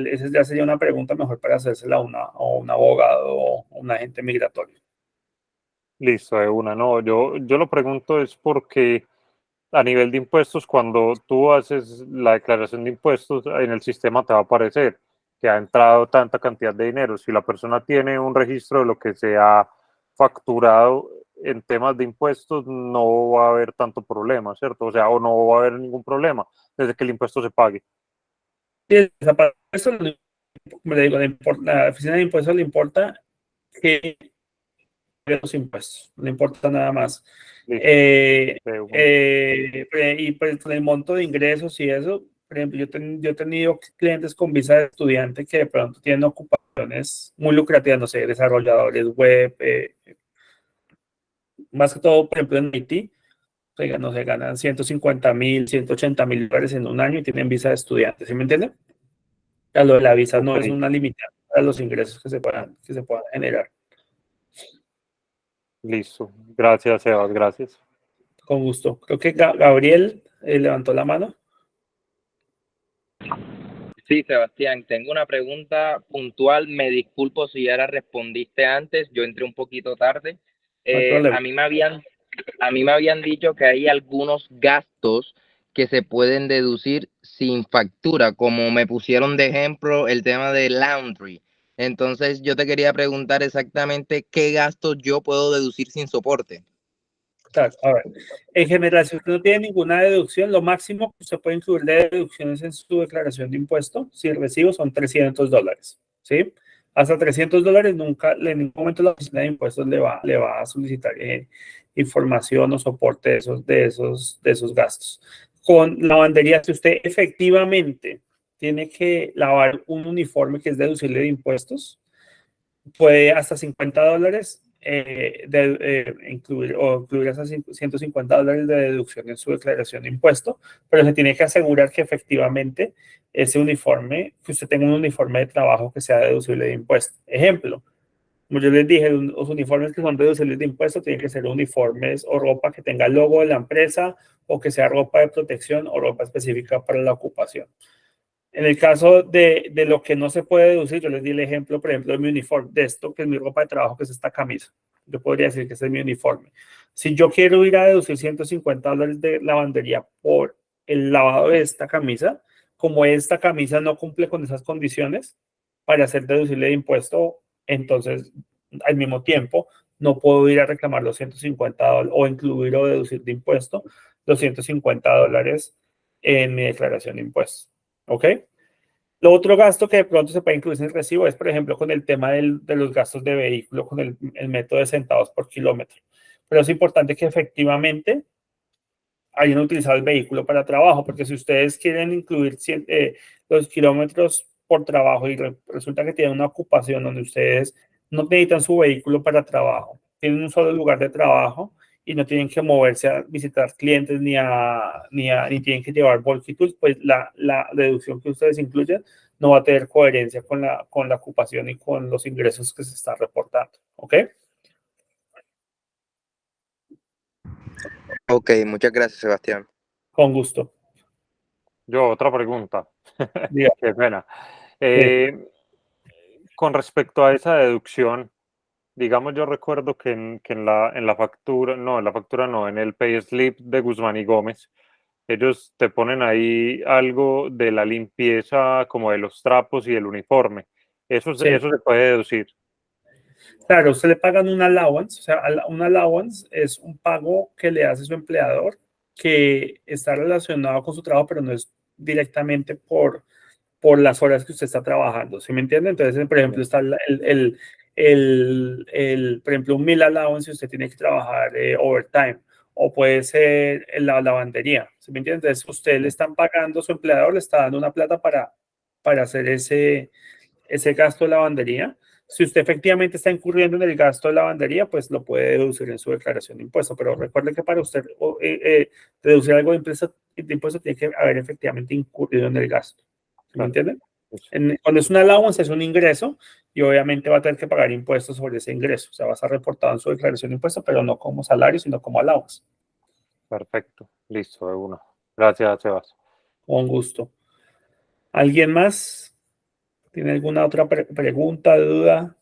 esa ya sería una pregunta mejor para hacérsela a un abogado o un agente migratorio. Listo, de una. No, yo lo pregunto es porque a nivel de impuestos, cuando tú haces la declaración de impuestos, en el sistema te va a aparecer que ha entrado tanta cantidad de dinero. Si la persona tiene un registro de lo que se ha facturado en temas de impuestos, no va a haber tanto problema, ¿cierto? O sea, o no va a haber ningún problema desde que el impuesto se pague. Y eso como le digo, la oficina de impuestos le importa que los impuestos, no le importa nada más. Listo. Y pues con el monto de ingresos y eso, por ejemplo, yo he tenido clientes con visa de estudiante que de pronto tienen ocupaciones muy lucrativas, no sé, desarrolladores web, más que todo, por ejemplo, en Haití, no sé, ganan 150.000, $180.000 en un año y tienen visa de estudiante, ¿sí me entienden? Lo de la visa no es una limitante a los ingresos que se puedan generar. Listo. Gracias, Sebas. Gracias. Con gusto. Creo que Gabriel levantó la mano. Sí, Sebastián, tengo una pregunta puntual. Me disculpo si ya la respondiste antes. Yo entré un poquito tarde. No hay problema. A mí me habían dicho que hay algunos gastos que se pueden deducir sin factura, como me pusieron de ejemplo el tema de laundry. Entonces, yo te quería preguntar exactamente qué gastos yo puedo deducir sin soporte. Claro, a ver. En general, si usted no tiene ninguna deducción, lo máximo que usted puede incluir de deducciones en su declaración de impuesto, si recibo, son $300, ¿sí? Hasta $300 nunca, en ningún momento la oficina de impuestos le va a solicitar información o soporte de esos gastos. Con lavandería, si usted efectivamente tiene que lavar un uniforme que es deducible de impuestos, puede hasta $50 incluir hasta $150 de deducción en su declaración de impuesto, pero se tiene que asegurar que efectivamente ese uniforme, que usted tenga un uniforme de trabajo que sea deducible de impuesto. Ejemplo, como yo les dije, los uniformes que son deducibles de impuesto tienen que ser uniformes o ropa que tenga el logo de la empresa o que sea ropa de protección o ropa específica para la ocupación. En el caso de lo que no se puede deducir, yo les di el ejemplo, por ejemplo, de mi uniforme, de esto que es mi ropa de trabajo, que es esta camisa. Yo podría decir que ese es mi uniforme. Si yo quiero ir a deducir $150 de lavandería por el lavado de esta camisa, como esta camisa no cumple con esas condiciones para ser deducible de impuesto, entonces al mismo tiempo no puedo ir a reclamar los $150 o incluir o deducir de impuesto los $150 en mi declaración de impuestos. ¿Ok? Lo otro gasto que de pronto se puede incluir en el recibo es, por ejemplo, con el tema de los gastos de vehículo, con el método de centavos por kilómetro. Pero es importante que efectivamente hayan utilizado el vehículo para trabajo, porque si ustedes quieren incluir los kilómetros por trabajo y resulta que tienen una ocupación donde ustedes no necesitan su vehículo para trabajo, tienen un solo lugar de trabajo y no tienen que moverse a visitar clientes ni tienen que llevar bulky tools, pues la deducción que ustedes incluyen no va a tener coherencia con la ocupación y con los ingresos que se están reportando. ¿Ok? Ok, muchas gracias, Sebastián. Con gusto. Yo, otra pregunta. Diga. Qué pena. Con respecto a esa deducción, digamos, yo recuerdo que en la factura, no, en el payslip de Guzmán y Gómez, ellos te ponen ahí algo de la limpieza como de los trapos y el uniforme. Eso se puede deducir. Claro, usted le pagan un allowance, o sea, un allowance es un pago que le hace su empleador que está relacionado con su trabajo, pero no es directamente por las horas que usted está trabajando, ¿sí me entiende? Entonces, por ejemplo, está por ejemplo, un meal allowance si usted tiene que trabajar overtime, o puede ser en la lavandería, ¿sí me entiende? Entonces, usted le están pagando, su empleador le está dando una plata para hacer ese gasto de lavandería. Si usted efectivamente está incurriendo en el gasto de lavandería, pues lo puede deducir en su declaración de impuesto. Pero recuerde que para usted deducir algo de impuesto tiene que haber efectivamente incurrido en el gasto. ¿Me entienden? Cuando es un allowance es un ingreso y obviamente va a tener que pagar impuestos sobre ese ingreso. O sea, va a estar reportado en su declaración de impuestos, pero no como salario, sino como allowance. Perfecto. Listo, de uno. Gracias, Sebas. Con gusto. ¿Alguien más? ¿Tiene alguna otra pregunta, duda?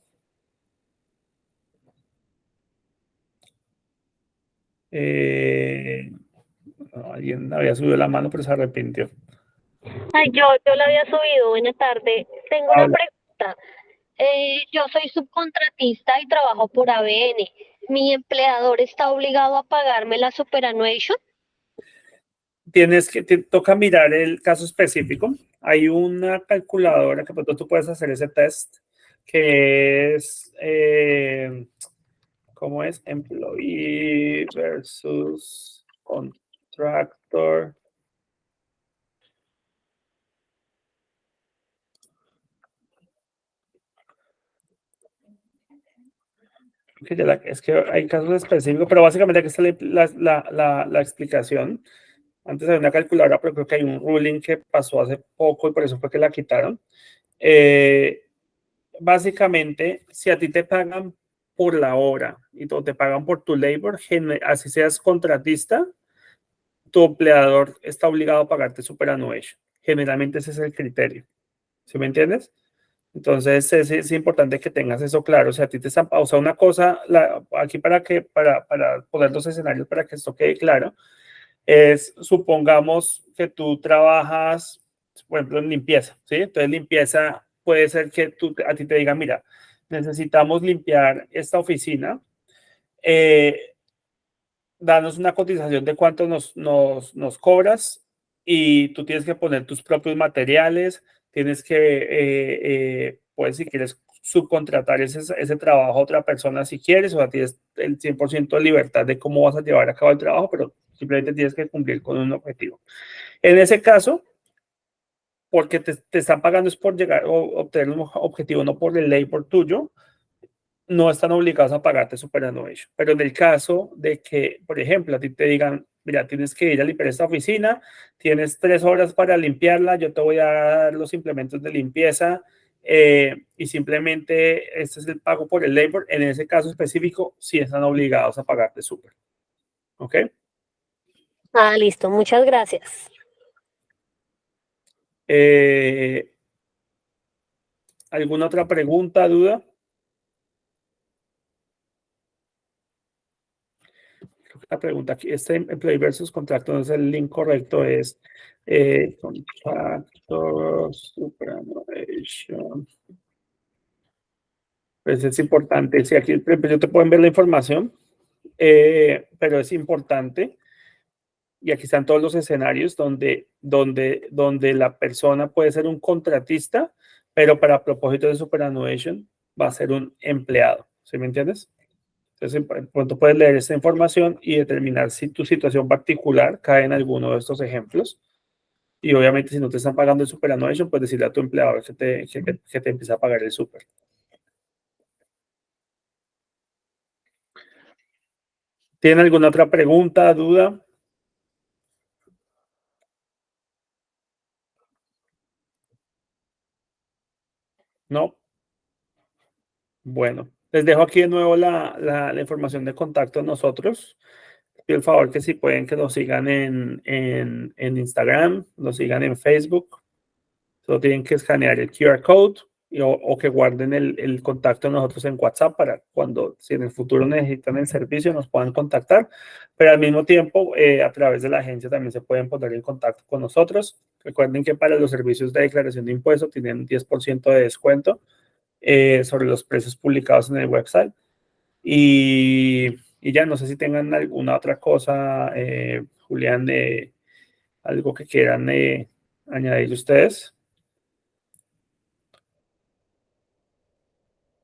Alguien había subido la mano, pero se arrepintió. Ay, yo la había subido. Buena tarde. Tengo una pregunta. Yo soy subcontratista y trabajo por ABN. ¿Mi empleador está obligado a pagarme la superannuation? Te toca mirar el caso específico. hay una calculadora que pronto tú puedes hacer ese test, que es, ¿cómo es? Employee versus contractor. Es que hay casos específicos, pero básicamente aquí está la explicación. Antes había una calculadora, pero creo que hay un ruling que pasó hace poco y por eso fue que la quitaron. Básicamente, si a ti te pagan por la hora y te pagan por tu labor, así seas contratista, tu empleador está obligado a pagarte superannuation. Generalmente ese es el criterio. ¿Sí me entiendes? Entonces es importante que tengas eso claro. Si a ti te están, o sea, una cosa, aquí para poner los escenarios para que esto quede claro, es, supongamos que tú trabajas, por ejemplo, en limpieza, ¿sí? Entonces, limpieza puede ser que a ti te digan, mira, necesitamos limpiar esta oficina, danos una cotización de cuánto nos cobras y tú tienes que poner tus propios materiales, tienes que, pues si quieres subcontratar ese trabajo a otra persona si quieres, o sea, tienes el 100% de libertad de cómo vas a llevar a cabo el trabajo, pero simplemente tienes que cumplir con un objetivo. En ese caso, porque te están pagando es por llegar o obtener un objetivo, no por el labor tuyo, no están obligados a pagarte superannuation. Pero en el caso de que, por ejemplo, a ti te digan, mira, tienes que ir a limpiar esta oficina, tienes 3 horas para limpiarla, yo te voy a dar los implementos de limpieza y simplemente este es el pago por el labor, en ese caso específico, sí están obligados a pagarte super. ¿Ok? Ah, listo, muchas gracias. ¿Alguna otra pregunta, duda? La pregunta aquí, este employee versus contractor, entonces el link correcto es contractor superannuation. Pues es importante, si aquí yo te pueden ver la información, pero es importante, y aquí están todos los escenarios donde la persona puede ser un contratista, pero para propósito de superannuation va a ser un empleado, ¿sí me entiendes? Entonces, pronto puedes leer esta información y determinar si tu situación particular cae en alguno de estos ejemplos. Y obviamente, si no te están pagando el superannuation, puedes decirle a tu empleador que te empiece a pagar el super. ¿Tienen alguna otra pregunta, duda? ¿No? Bueno, les dejo aquí de nuevo la información de contacto a nosotros. Pido el favor que si pueden que nos sigan en Instagram, nos sigan en Facebook. Solo tienen que escanear el QR code o que guarden el contacto de nosotros en WhatsApp para cuando, si en el futuro necesitan el servicio, nos puedan contactar. Pero al mismo tiempo, a través de la agencia también se pueden poner en contacto con nosotros. Recuerden que para los servicios de declaración de impuestos tienen 10% de descuento sobre los precios publicados en el website. Y ya no sé si tengan alguna otra cosa, Julián, algo que quieran añadir ustedes.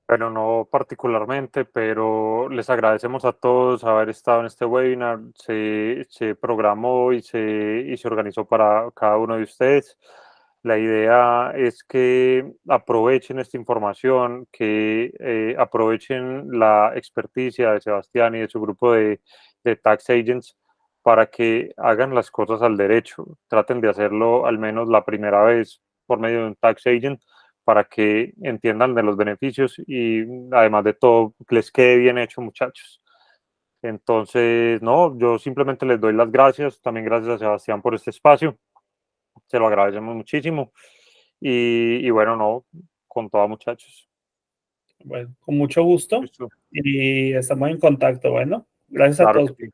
Bueno, no particularmente, pero les agradecemos a todos haber estado en este webinar. Se programó y se organizó para cada uno de ustedes. La idea es que aprovechen esta información, que aprovechen la experticia de Sebastián y de su grupo de tax agents para que hagan las cosas al derecho. Traten de hacerlo al menos la primera vez por medio de un tax agent para que entiendan de los beneficios y además de todo les quede bien hecho, muchachos. Entonces, no, yo simplemente les doy las gracias, también gracias a Sebastián por este espacio, se lo agradecemos muchísimo y bueno, no, con todo, muchachos. Bueno, con mucho gusto. Listo. Y estamos en contacto. Bueno, gracias a Claro todos que sí.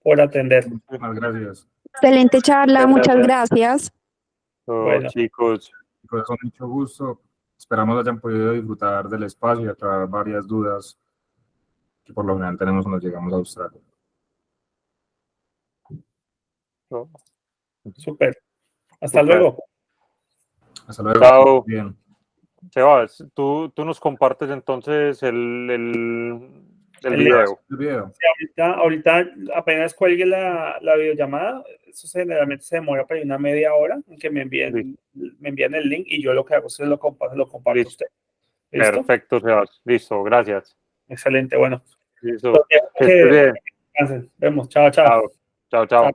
por atender. Muchísimas gracias. Excelente charla, muchas gracias. Bueno. Chicos. Con mucho gusto. Esperamos hayan podido disfrutar del espacio y aclarar varias dudas que por lo general tenemos cuando llegamos a Australia. Súper. Hasta luego. Hasta luego. Chao. Bien. Sebas, tú nos compartes entonces el video. El video. Sí, ahorita apenas cuelgue la videollamada, eso generalmente se demora por ahí una media hora en que me envían el link y yo lo que hago es que lo comparto a Listo. usted. ¿Listo? Perfecto, Sebas. Listo, gracias. Excelente, bueno. Listo. Que estés bien. Vemos, chao. Chao, chao.